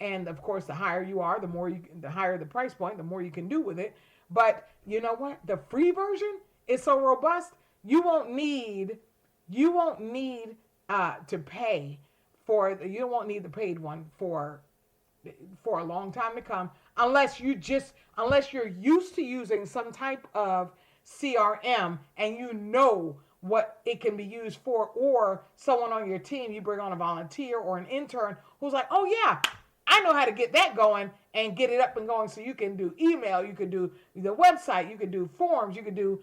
And of course, the higher you are, the higher the price point, the more you can do with it. But you know what? The free version is so robust. You won't need to pay for. You won't need the paid one for a long time to come, unless you're used to using some type of CRM and you know what it can be used for, or someone on your team, you bring on a volunteer or an intern who's like, oh yeah, I know how to get that going and get it up and going. So you can do email, you can do the website, you can do forms, you can do,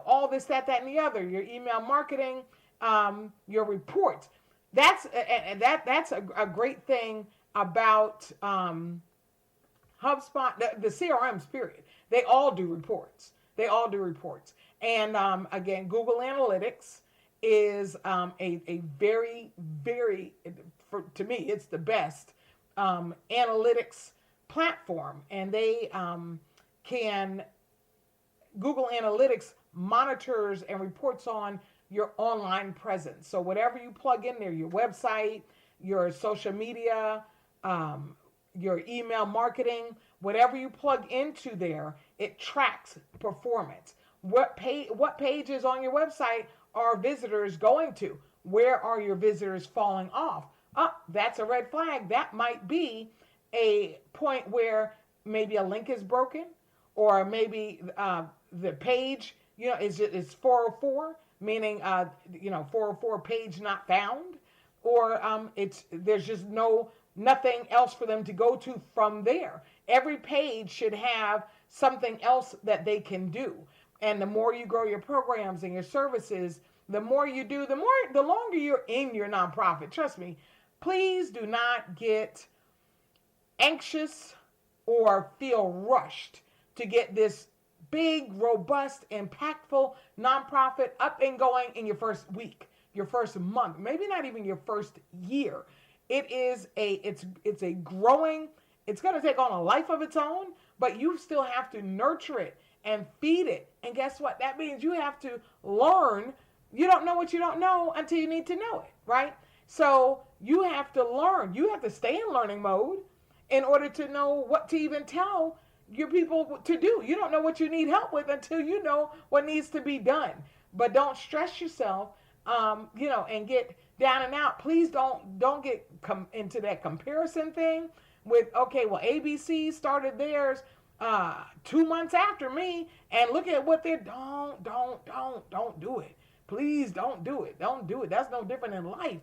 all this, that, and the other, your email marketing, your reports. That's a great thing about HubSpot, the CRMs, period. They all do reports. And again, Google Analytics is a very, very, to me, it's the best analytics platform. And they Google Analytics monitors and reports on your online presence. So whatever you plug in there, your website, your social media, your email marketing, whatever you plug into there, it tracks performance. What pages on your website are visitors going to? Where are your visitors falling off? That's a red flag. That might be a point where maybe a link is broken, or maybe the page, is 404, meaning 404 page not found, or there's just nothing else for them to go to from there. Every page should have something else that they can do. And the more you grow your programs and your services, the more you do, the longer you're in your nonprofit. Trust me, please do not get anxious or feel rushed to get this big, robust, impactful nonprofit up and going in your first week, your first month, maybe not even your first year. It's a growing, it's going to take on a life of its own, but you still have to nurture it and feed it. And guess what? That means you have to learn. You don't know what you don't know until you need to know it, right? So you have to learn. You have to stay in learning mode in order to know what to even tell your people to do. You don't know what you need help with until you know what needs to be done. But don't stress yourself, and get down and out. Please don't get into that comparison thing with, okay, well, ABC started theirs 2 months after me, and look at what they're, don't do it. Please don't do it. Don't do it. That's no different in life.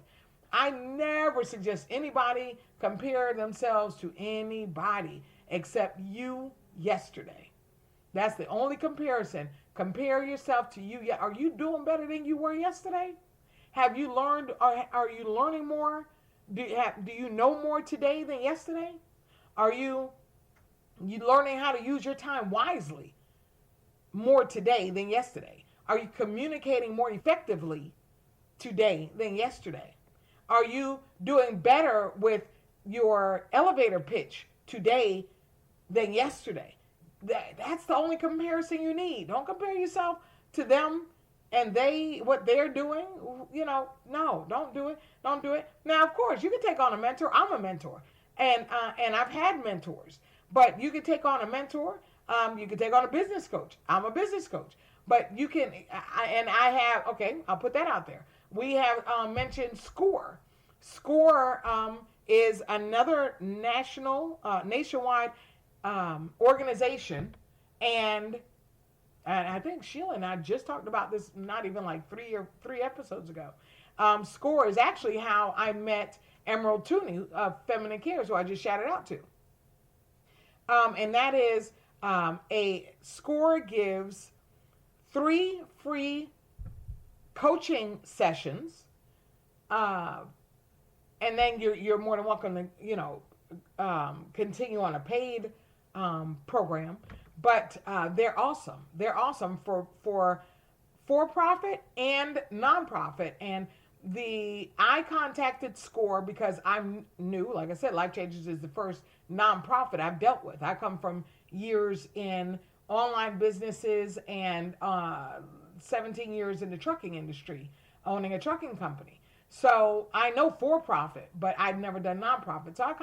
I never suggest anybody compare themselves to anybody except you yesterday. That's the only comparison. Compare yourself to you. Are you doing better than you were yesterday? Have you learned, or are you learning more? Do you know more today than yesterday? Are you learning how to use your time wisely more today than yesterday? Are you communicating more effectively today than yesterday? Are you doing better with your elevator pitch today than yesterday? That's the only comparison you need. Don't compare yourself to them and what they're doing. No, don't do it. Don't do it. Now, of course, you can take on a mentor. I'm a mentor, and I've had mentors. But you can take on a mentor. You can take on a business coach. I'm a business coach. But you can, I'll put that out there. We have mentioned SCORE. SCORE is another nationwide organization, and I think Sheila and I just talked about this not even like three episodes ago. SCORE is actually how I met Emerald Tooney of Feminine Cares, who I just shouted out to. And that is a SCORE gives 3 free coaching sessions, and then you're more than welcome to continue on a paid program. But they're awesome. They're awesome for profit and nonprofit. And I contacted SCORE because I'm new. Like I said, LifeChangers is the first nonprofit I've dealt with. I come from years in online businesses and 17 years in the trucking industry, owning a trucking company. So I know for profit, but I've never done nonprofit. So I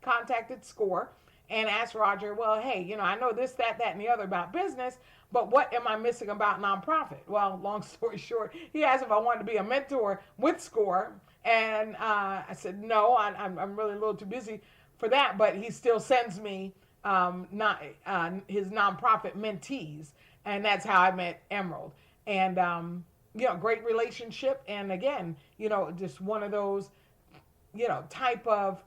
contacted SCORE and asked Roger, well, hey, I know this, that, and the other about business, but what am I missing about nonprofit? Well, long story short, he asked if I wanted to be a mentor with SCORE. And I said, no, I'm really a little too busy for that, but he still sends me his nonprofit mentees. And that's how I met Emerald. And, great relationship. And again, just one of those, type of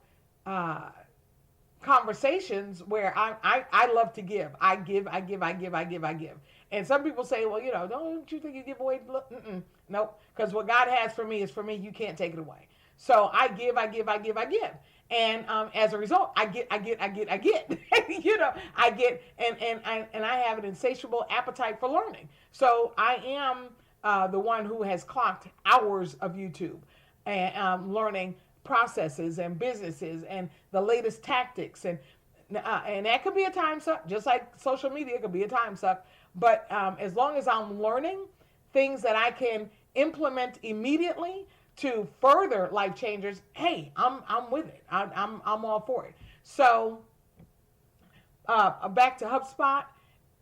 conversations where I love to give. I give. And some people say, well, don't you think you give away? Nope. Because what God has for me is for me. You can't take it away. So I give. And as a result, I get. I get, and I have an insatiable appetite for learning. So I am the one who has clocked hours of YouTube and learning processes and businesses and the latest tactics, and that could be a time suck, just like social media could be a time suck. But as long as I'm learning things that I can implement immediately to further LifeChangers, hey, I'm with it. I'm all for it. So back to HubSpot,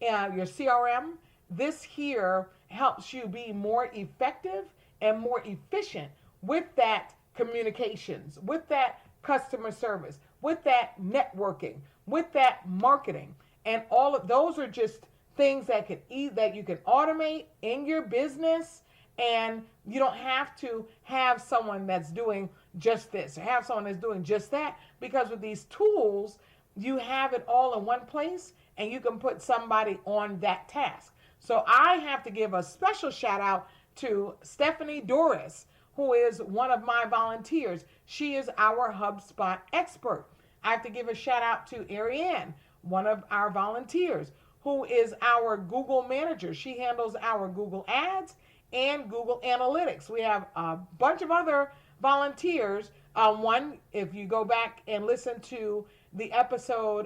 your CRM. This here helps you be more effective and more efficient with that communications, with that customer service, with that networking, with that marketing. And all of those are just things that you can automate in your business And you don't have to have someone that's doing just this or have someone that's doing just that, because with these tools, you have it all in one place and you can put somebody on that task. So I have to give a special shout out to Stephanie Doris, who is one of my volunteers. She is our HubSpot expert. I have to give a shout out to Ariane, one of our volunteers, who is our Google manager. She handles our Google ads and Google Analytics. We have a bunch of other volunteers. One, if you go back and listen to the episode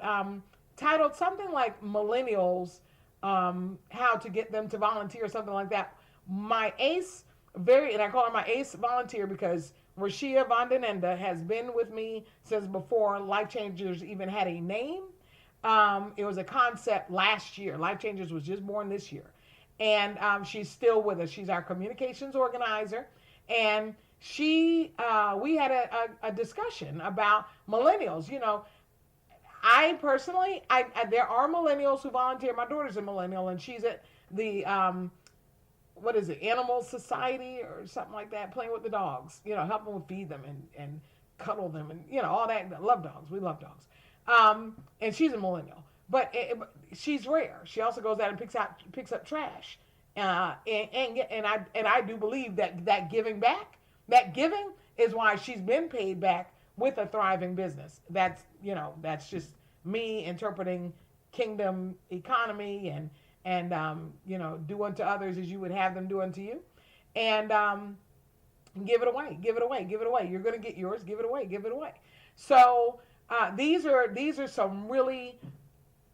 titled something like Millennials, how to get them to volunteer, something like that. My ace, and I call her my ace volunteer because Rashia Von Den Ende has been with me since before LifeChangers even had a name. It was a concept last year. LifeChangers was just born this year. And she's still with us. She's our communications organizer. And we had a discussion about millennials. I personally, there are millennials who volunteer. My daughter's a millennial, and she's at the, what is it, Animal Society or something like that, playing with the dogs, help them feed them and cuddle them and, all that. Love dogs. We love dogs. And she's a millennial. But she's rare. She also goes out and picks up trash. And I do believe that giving back, that giving is why she's been paid back with a thriving business. That's just me interpreting kingdom economy and do unto others as you would have them do unto you. And give it away. You're going to get yours. Give it away. So these are some really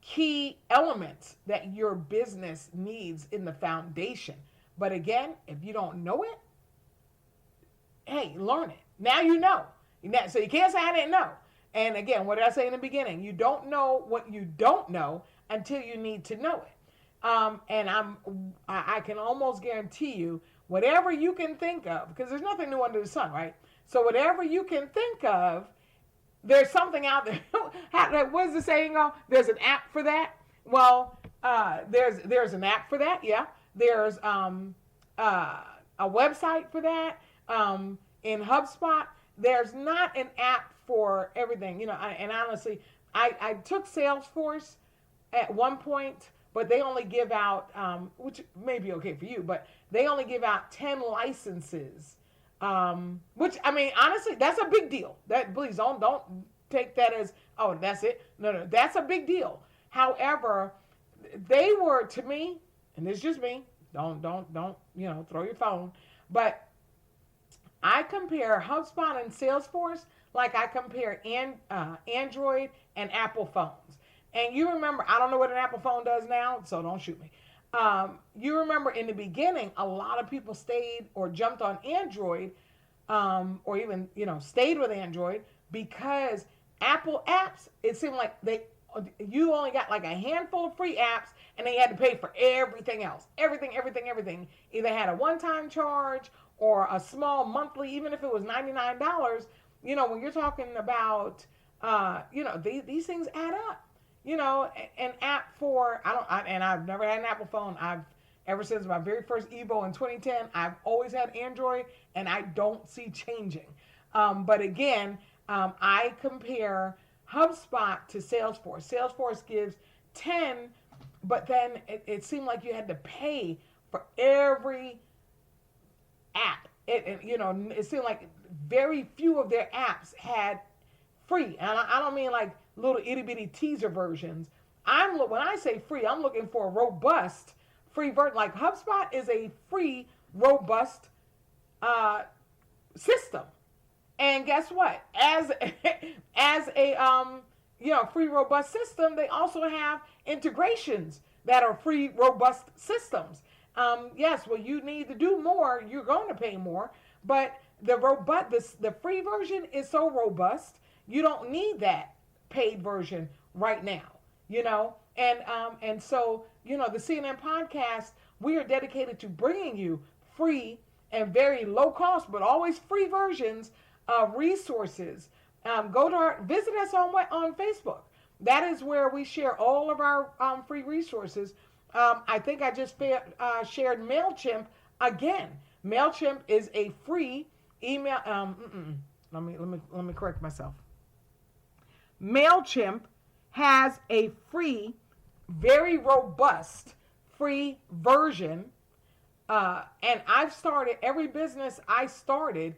key elements that your business needs in the foundation. But again, if you don't know it, hey, learn it. Now you know. So you can't say I didn't know. And again, what did I say in the beginning? You don't know what you don't know until you need to know it. And I can almost guarantee you, whatever you can think of, because there's nothing new under the sun, right? So whatever you can think of, there's something out there. What does the saying go? There's an app for that. Well, there's an app for that. Yeah. There's a website for that. In HubSpot, there's not an app for everything. And honestly, I took Salesforce at one point, but they only give out, which may be okay for you, but they only give out 10 licenses. Which, I mean, honestly, that's a big deal. Please don't take that as, oh, that's it. No, that's a big deal. However, they were, to me, and this is just me, don't, throw your phone, but I compare HubSpot and Salesforce like I compare Android and Apple phones. And you remember, I don't know what an Apple phone does now, so don't shoot me. You remember in the beginning, a lot of people stayed or jumped on Android, or even, stayed with Android because Apple apps, it seemed like you only got like a handful of free apps and they had to pay for everything else. Everything. Either had a one-time charge or a small monthly, even if it was $99, when you're talking about, these things add up. An app for, and I've never had an Apple phone. Ever since my very first Evo in 2010, I've always had Android, and I don't see changing. But again, I compare HubSpot to Salesforce. Salesforce gives 10, but then it seemed like you had to pay for every app. It seemed like very few of their apps had free. And I don't mean like little itty bitty teaser versions. When I say free, I'm looking for a robust free version. Like HubSpot is a free, robust system. And guess what? As a free, robust system, they also have integrations that are free, robust systems. Yes, well, you need to do more. You're going to pay more, but the free version is so robust. You don't need that paid version right now, and so, the CNN podcast, we are dedicated to bringing you free and very low cost, but always free versions of resources. Visit us on Facebook. That is where we share all of our free resources. I think I just shared MailChimp again. MailChimp is a free email. Let me correct myself. MailChimp has a free, very robust, free version. And I've started every business I started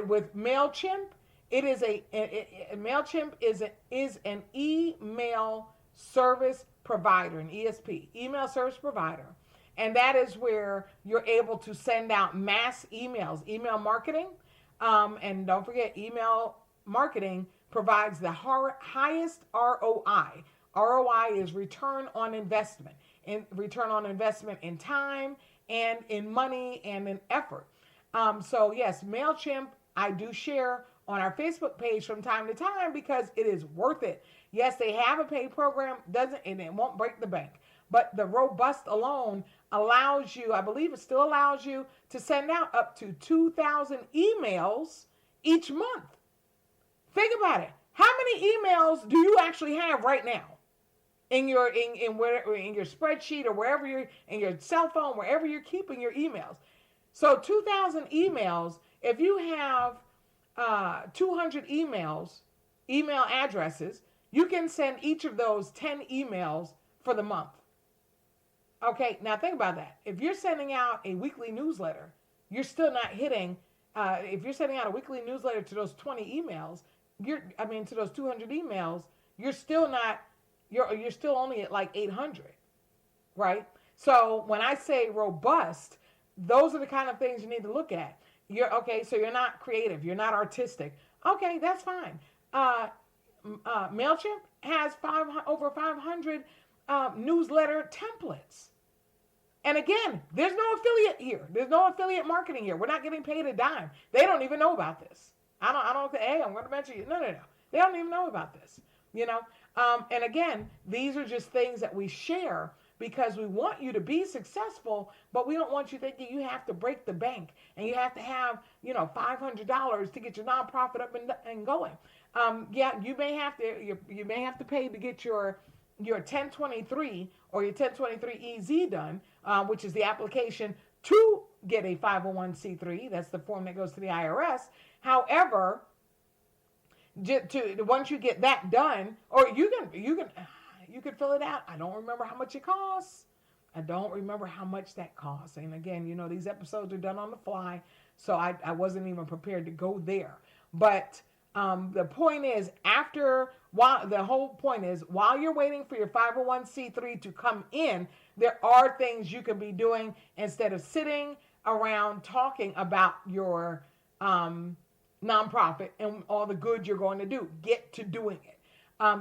with MailChimp. It is MailChimp is an email service provider, an ESP, email service provider. And that is where you're able to send out mass emails, email marketing. And don't forget, email marketing provides the highest ROI. ROI is return on investment, return on investment in time and in money and in effort. So yes, MailChimp, I do share on our Facebook page from time to time because it is worth it. Yes, they have a paid program, and it won't break the bank. But the robust alone allows you, I believe it still allows you to send out up to 2,000 emails each month. Think about it. How many emails do you actually have right now in your spreadsheet or wherever you're in your cell phone, wherever you're keeping your emails? So 2,000 emails. If you have 200 email addresses, you can send each of those 10 emails for the month. Okay, now think about that. If you're sending out a weekly newsletter, you're still not hitting. If you're sending out a weekly newsletter to those 20 emails, to those 200 emails, you're still not. You're still only at like 800, right? So when I say robust, those are the kind of things you need to look at. So you're not creative, you're not artistic. Okay, that's fine. MailChimp has over 500 newsletter templates. And again, there's no affiliate here. There's no affiliate marketing here. We're not getting paid a dime. They don't even know about this. I don't say, hey, I'm going to mention you. No. They don't even know about this, And again, these are just things that we share because we want you to be successful, but we don't want you thinking you have to break the bank and you have to have, $500 to get your nonprofit up and going. You may have to pay to get your 1023 or your 1023 EZ done, which is the application to get a 501c3. That's the form that goes to the IRS. However, once you get that done, or you can fill it out. I don't remember how much it costs. I don't remember how much that costs. And again, these episodes are done on the fly, so I wasn't even prepared to go there. But the point is, while you're waiting for your 501c3 to come in, there are things you can be doing instead of sitting around talking about your nonprofit and all the good you're going to do. Get to doing it.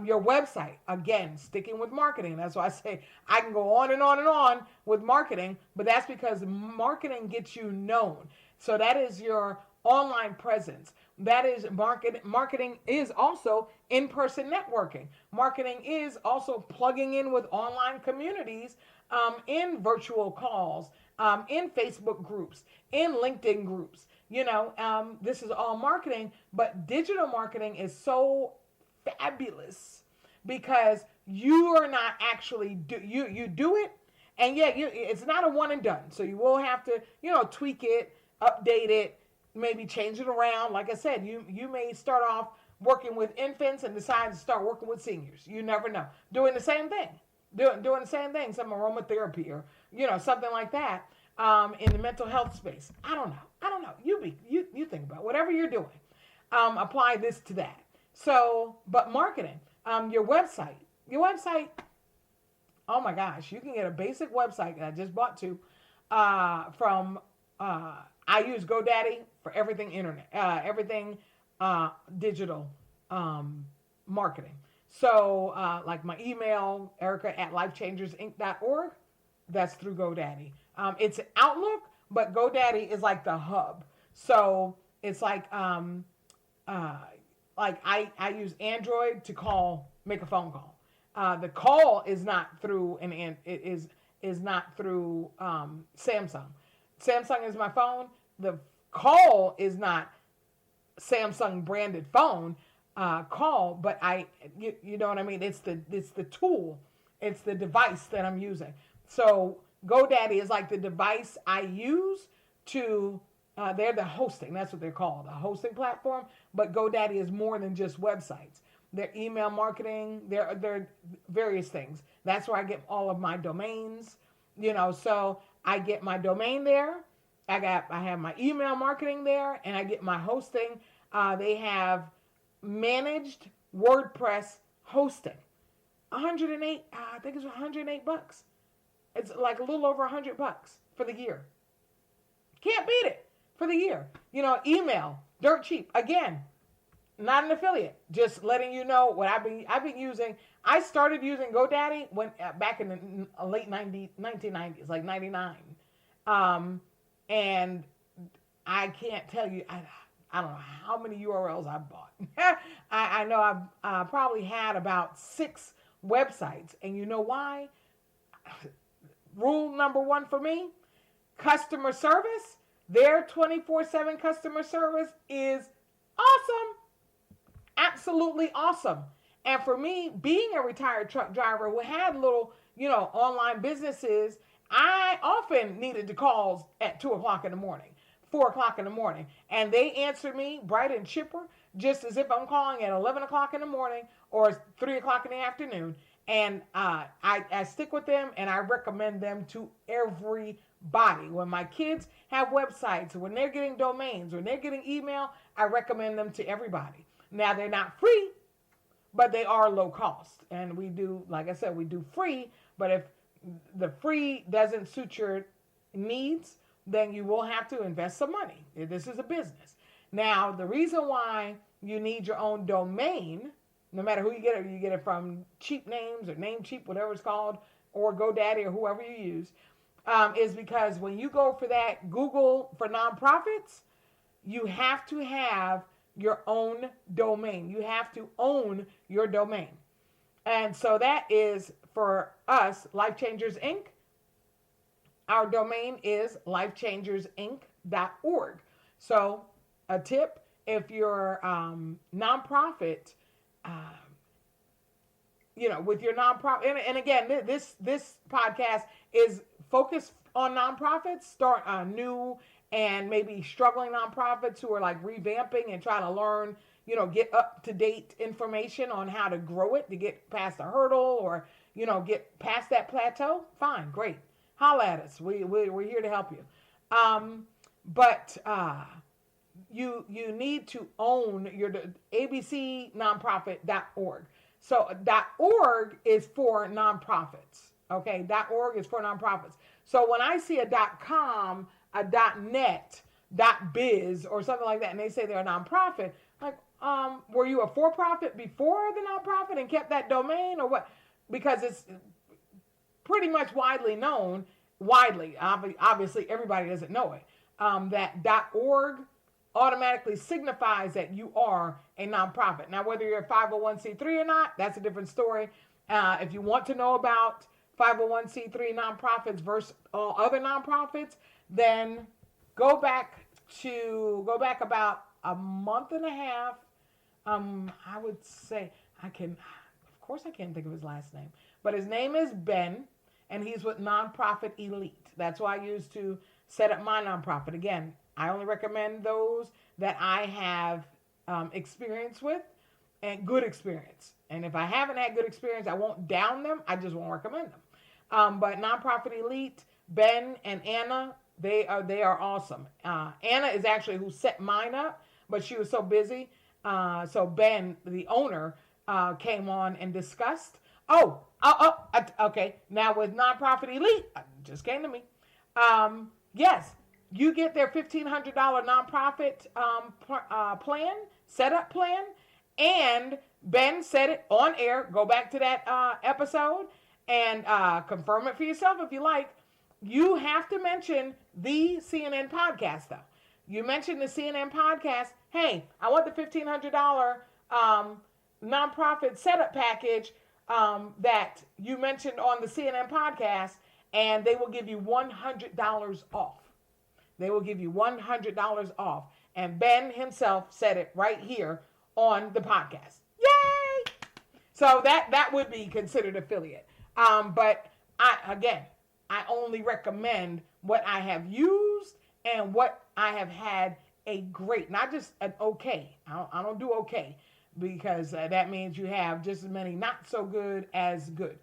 Your website, again, sticking with marketing. That's why I say I can go on and on and on with marketing, but that's because marketing gets you known. So that is your online presence. That is marketing is also in-person networking. Marketing is also plugging in with online communities, in virtual calls, in Facebook groups, in LinkedIn groups. This is all marketing, but digital marketing is so fabulous because you are not actually you do it, and it's not a one and done. So you will have to tweak it, update it, maybe change it around. Like I said, you may start off working with infants and decide to start working with seniors. You never know. Doing the same thing, some aromatherapy or something like that, in the mental health space. I don't know. You think about it. Whatever you're doing. Apply this to that. So, but marketing, your website, oh my gosh, you can get a basic website that I just bought from, I use GoDaddy for everything internet, everything digital marketing. So, like my email, Ericka at LifeChangersInc.org, that's through GoDaddy. It's Outlook, but GoDaddy is like the hub. So it's like I use Android to make a phone call. The call is not through it is not through Samsung. Samsung is my phone. The call is not Samsung branded phone call, but you know what I mean. It's the tool. It's the device that I'm using. So GoDaddy is like the device I use to, they're the hosting, that's what they're called, a hosting platform. But GoDaddy is more than just websites. They're email marketing, they're various things. That's where I get all of my domains, so I get my domain there. I have my email marketing there, and I get my hosting. They have managed WordPress hosting. 108, I think it's $108. It's like a little over $100 for the year. Can't beat it for the year. Email, dirt cheap. Again, not an affiliate. Just letting you know what I've been using. I started using GoDaddy back in the late 1990s, like 99. And I can't tell you, I don't know how many URLs I've bought. I know I've probably had about 6 websites. And you know why? Rule number 1 for me, customer service. Their 24/7 customer service is awesome. Absolutely awesome. And for me, being a retired truck driver who had little, online businesses, I often needed to calls at 2 o'clock in the morning, 4 o'clock in the morning. And they answered me bright and chipper, just as if I'm calling at 11 o'clock in the morning or 3 o'clock in the afternoon. And I stick with them, and I recommend them to everybody. When my kids have websites, when they're getting domains, when they're getting email, I recommend them to everybody. Now, they're not free, but they are low cost. And we do, like I said, we do free. But if the free doesn't suit your needs, then you will have to invest some money. This is a business. Now, the reason why you need your own domain, no matter who you get it from Cheap Names or Namecheap, whatever it's called, or GoDaddy or whoever you use, is because when you go for that Google for nonprofits, you have to have your own domain. You have to own your domain. And so that is for us, LifeChangers Inc. Our domain is lifechangersinc.org. So a tip, if you're nonprofit, with your nonprofit, and again, this podcast is focused on nonprofits, start new and maybe struggling nonprofits who are like revamping and trying to learn, get up to date information on how to grow it to get past a hurdle or, get past that plateau. Fine, great. Holla at us. We're here to help you. But you need to own your abcnonprofit.org. So .org is for nonprofits. Okay, .org is for nonprofits. So when I see a .com, a .net, .biz, or something like that, and they say they're a nonprofit, like, were you a for-profit before the nonprofit and kept that domain, or what? Because it's pretty much widely known, obviously everybody doesn't know it, that .org automatically signifies that you are a nonprofit. Now, whether you're a 501c3 or not, that's a different story. If you want to know about 501c3 nonprofits versus all other nonprofits, then go back about a month and a half. I would say of course I can't think of his last name, but his name is Ben, and he's with Nonprofit Elite. That's why I used to set up my nonprofit. Again, I only recommend those that I have experience with and good experience. And if I haven't had good experience, I won't down them. I just won't recommend them. But Nonprofit Elite, Ben and Anna, they are awesome. Anna is actually who set mine up, but she was so busy. So Ben, the owner, came on and discussed. Okay. Now with Nonprofit Elite, just came to me. Yes, you get their $1,500 nonprofit setup plan, and Ben said it on air. Go back to that episode and confirm it for yourself if you like. You have to mention the CNN podcast, though. You mention the CNN podcast. Hey, I want the $1,500 nonprofit setup package that you mentioned on the CNN podcast, and they will give you $100 off. They will give you $100 off. And Ben himself said it right here on the podcast. Yay! So that would be considered affiliate. But I only recommend what I have used and what I have had a great, not just an okay. I don't do okay because that means you have just as many not so good as good.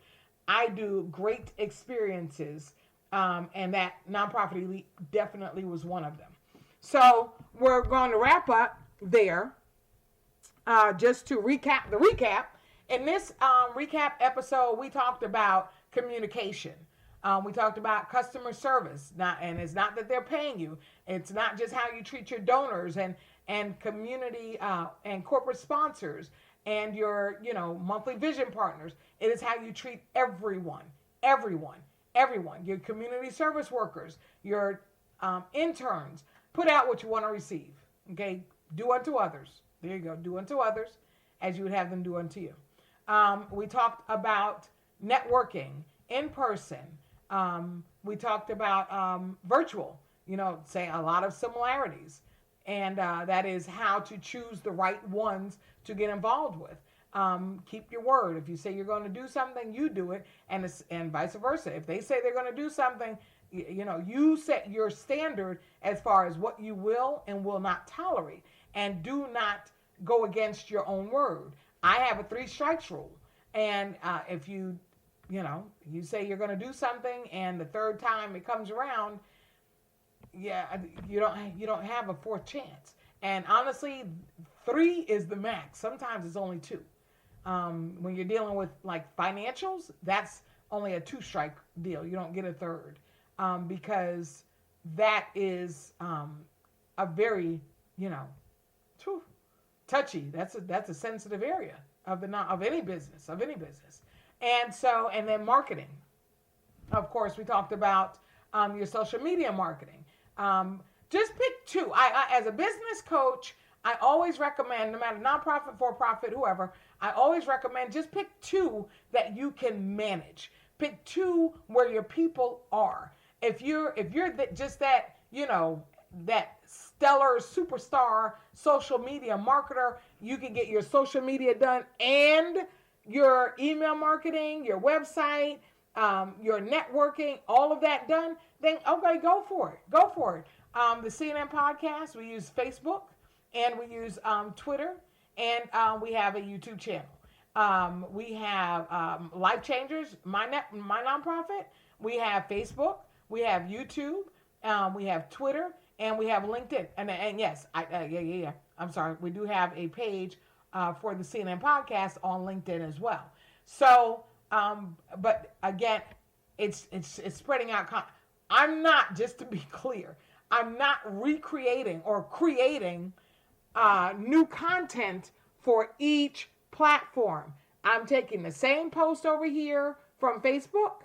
I do great experiences, and that nonprofit elite definitely was one of them. So we're going to wrap up there. Just to recap the recap. In this recap episode, we talked about communication. We talked about customer service. And it's not that they're paying you. It's not just how you treat your donors and community and corporate sponsors and your monthly vision partners. It is how you treat everyone, your community service workers, your interns. Put out what you want to receive. Okay, do unto others. There you go. Do unto others as you would have them do unto you. We talked about networking in person. We talked about virtual, say a lot of similarities. And that is how to choose the right ones to get involved with. Keep your word. If you say you're going to do something, you do it, and vice versa. If they say they're going to do something, you set your standard as far as what you will and will not tolerate, and do not go against your own word. I have a 3 strikes rule, and if you say you're going to do something, and the 3rd time it comes around, you don't have a 4th chance. And honestly, 3 is the max. Sometimes it's only 2. When you're dealing with like financials, that's only a 2 strike deal. You don't get a 3rd. Because that is a very, touchy. That's a sensitive area of any business. And then marketing. Of course, we talked about your social media marketing. Just pick 2. I as a business coach, I always recommend, no matter nonprofit, for-profit, whoever, I always recommend just pick 2 that you can manage. Pick 2 where your people are. If you're just that, that stellar superstar social media marketer, you can get your social media done and your email marketing, your website, your networking, all of that done, then okay, go for it. The CNN podcast, we use Facebook and we use Twitter, and we have a YouTube channel. We have LifeChangers, my nonprofit. We have Facebook. We have YouTube, we have Twitter, and we have LinkedIn. And yes, I'm sorry, we do have a page for the CNN podcast on LinkedIn as well. So, but again, it's spreading out. I'm not, just to be clear, I'm not recreating or creating new content for each platform. I'm taking the same post over here from Facebook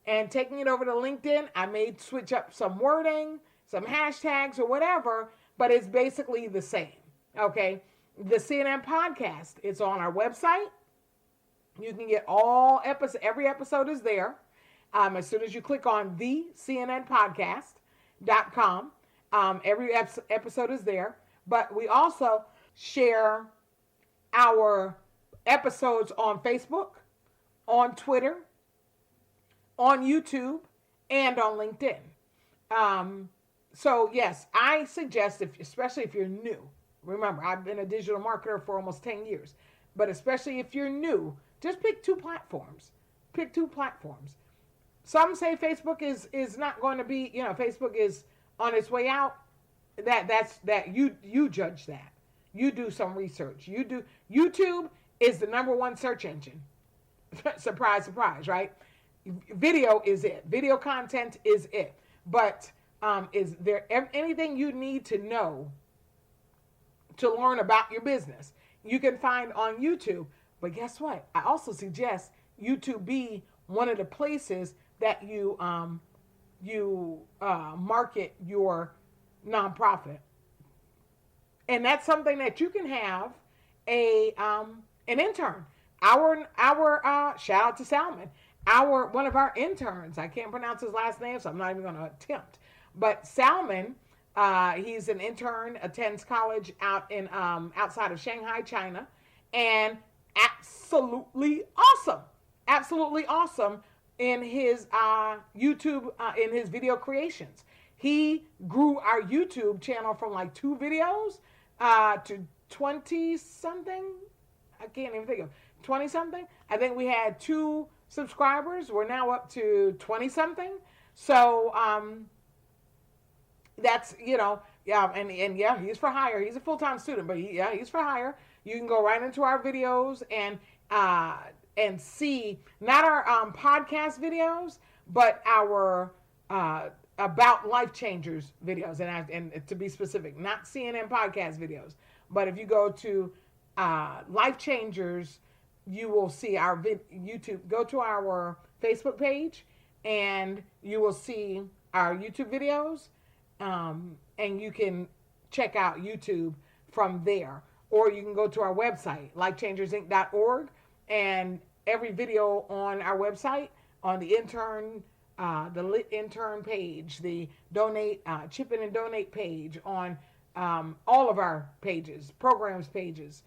and taking it over to LinkedIn. I may switch up some wording, some hashtags or whatever, but it's basically the same. Okay. The CNN podcast, it's on our website. You can get all episodes. Every episode is there. As soon as you click on the cnnpodcast.com, every episode is there. But we also share our episodes on Facebook, on Twitter, on YouTube, and on LinkedIn. So yes, I suggest, especially if you're new, remember, I've been a digital marketer for almost 10 years, but especially if you're new, just pick 2 platforms. Some say Facebook is not going to be, Facebook is on its way out. You judge that. You do some research. YouTube is the #1 search engine. Surprise, surprise, right? Video is it. Video content is it. But is there anything you need to know to learn about your business? You can find on YouTube. But guess what? I also suggest YouTube be one of the places that you market your nonprofit. And that's something that you can have an intern. Our shout out to Salmon. One of our interns, I can't pronounce his last name, so I'm not even going to attempt. But Salmon, he's an intern, attends college outside of Shanghai, China, and absolutely awesome in his YouTube, in his video creations. He grew our YouTube channel from like 2 videos to 20 something. I can't even think of 20 something. I think we had 2 subscribers. We're now up to 20 something. So that's, yeah, and yeah, he's for hire. He's a full-time student, but he's for hire. You can go right into our videos and see not our podcast videos, but our about LifeChangers videos, and to be specific, not CNN podcast videos, but if you go to LifeChangers, you will see our YouTube. Go to our Facebook page, and you will see our YouTube videos, and you can check out YouTube from there. Or you can go to our website, lifechangersinc.org, and every video on our website, on the intern page, the donate, chip in and donate page, on all of our pages, programs pages,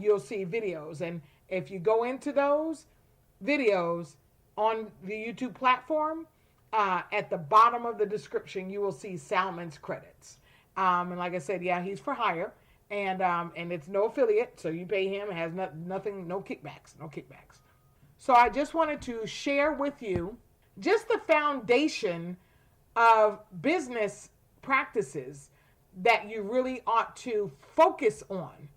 you'll see videos. And if you go into those videos on the YouTube platform, at the bottom of the description, you will see Salmon's credits. And like I said, yeah, he's for hire. And it's no affiliate, so you pay him. It has nothing, no kickbacks. So I just wanted to share with you just the foundation of business practices that you really ought to focus on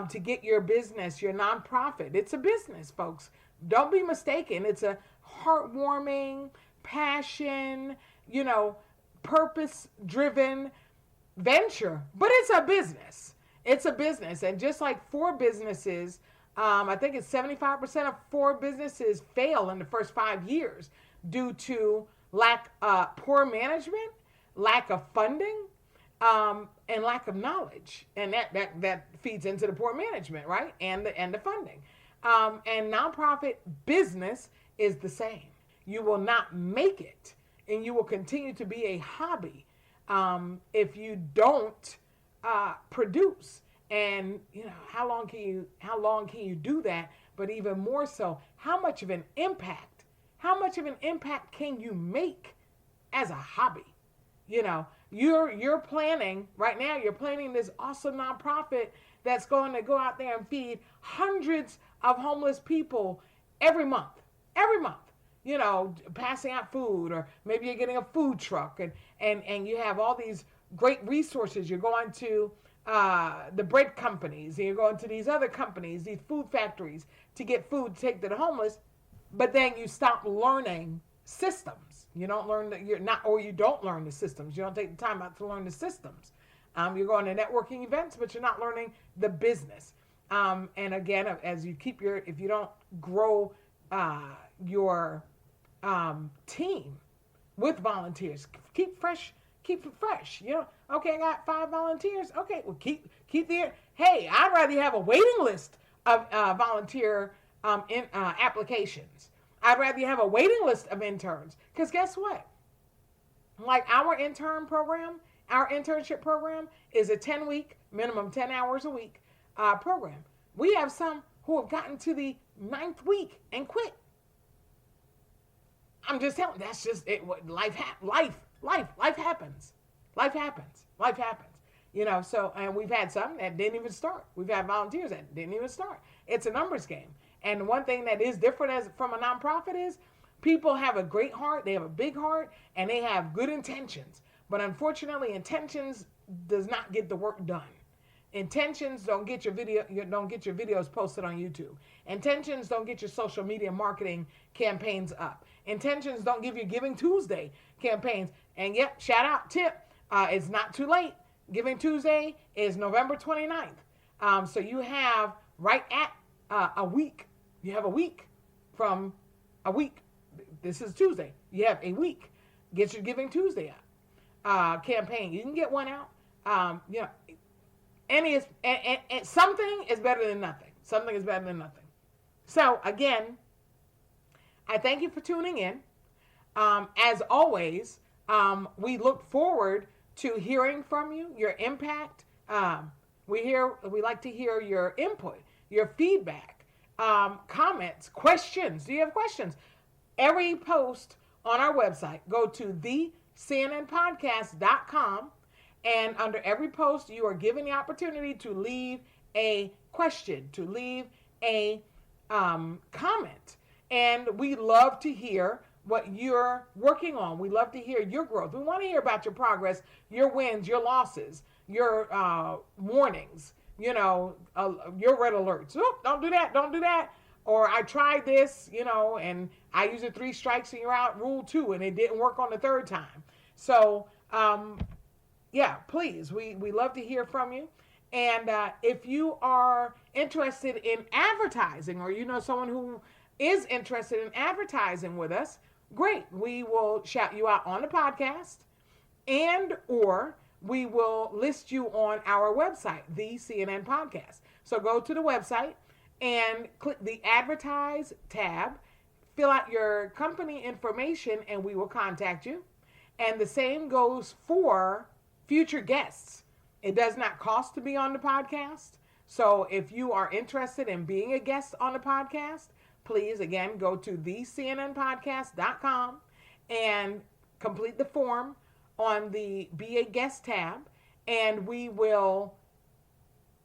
to get your business, your nonprofit. It's a business, folks. Don't be mistaken. It's a heartwarming, passion, purpose-driven venture, but it's a business. It's a business. And just like 4 businesses, I think it's 75% of 4 businesses fail in the first 5 years due to poor management, lack of funding, and lack of knowledge. And that feeds into the poor management, right? And the funding. And nonprofit business is the same. You will not make it, and you will continue to be a hobby if you don't produce. And how long can you do that? But even more so, how much of an impact can you make as a hobby? You're planning right now. You're planning this awesome nonprofit that's going to go out there and feed hundreds of homeless people every month. Passing out food, or maybe you're getting a food truck, and you have all these great resources. You're going to the bread companies, and you're going to these other companies, these food factories, to get food to take to the homeless, but then you stop learning systems. You don't learn you don't learn the systems. You don't take the time out to learn the systems. You're going to networking events, but you're not learning the business. And again, if you don't grow your team with volunteers, keep it fresh. Okay, I got 5 volunteers. Okay, well, keep the. Hey, I'd rather you have a waiting list of volunteer applications. I'd rather you have a waiting list of interns. Because guess what? Like our internship program is a 10-week, minimum 10 hours a week program. We have some who have gotten to the 9th week and quit. I'm just telling you, that's just it. Life happens. So, and we've had some that didn't even start. We've had volunteers that didn't even start. It's a numbers game. And one thing that is different from a nonprofit is people have a great heart, they have a big heart, and they have good intentions. But unfortunately, intentions does not get the work done. Intentions don't get your videos posted on YouTube. Intentions don't get your social media marketing campaigns up. Intentions don't give you Giving Tuesday campaigns. And yep, shout out, tip, it's not too late. Giving Tuesday is November 29th. So you have right at a week. You have a week from a week. This is Tuesday. You have a week. Get your Giving Tuesday out campaign. You can get one out. And something is better than nothing. Something is better than nothing. So again, I thank you for tuning in. As always, we look forward to hearing from you, your impact. We like to hear your input, your feedback, comments, questions. Do you have questions? Every post on our website, go to thecnnpodcast.com. And under every post, you are given the opportunity to leave a question, to leave a comment. And we love to hear what you're working on. We love to hear your growth. We want to hear about your progress, your wins, your losses, your warnings, your red alerts. Oh, don't do that. Don't do that. Or I tried this, and I used 3 strikes and you're out, rule 2, and it didn't work on the 3rd time. So, yeah, please, we love to hear from you. And if you are interested in advertising, or someone who is interested in advertising with us, great. We will shout you out on the podcast, and or we will list you on our website, the CNN Podcast. So go to the website and click the Advertise tab, fill out your company information, and we will contact you. And the same goes for future guests. It does not cost to be on the podcast. So if you are interested in being a guest on the podcast, please, again, go to thecnnpodcast.com and complete the form on the Be a Guest tab, and we will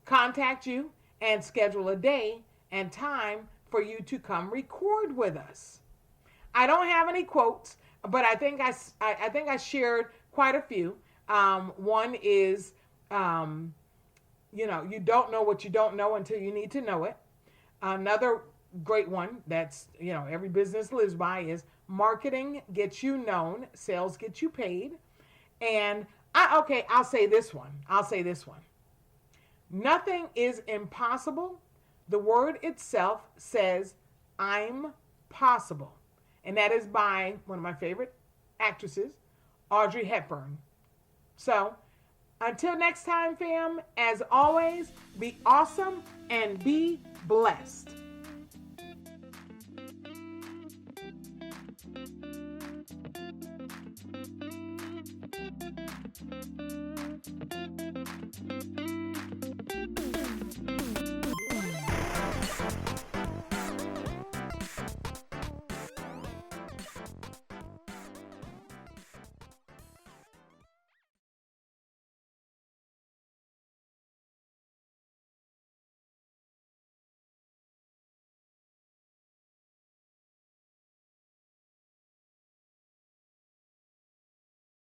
contact you and schedule a day and time for you to come record with us. I don't have any quotes, but I think I shared quite a few. One is, you don't know what you don't know until you need to know it. Another great one that's, every business lives by is marketing gets you known, sales get you paid. And I'll say this one. Nothing is impossible. The word itself says, I'm possible. And that is by one of my favorite actresses, Audrey Hepburn. So, until next time, fam, as always, be awesome and be blessed.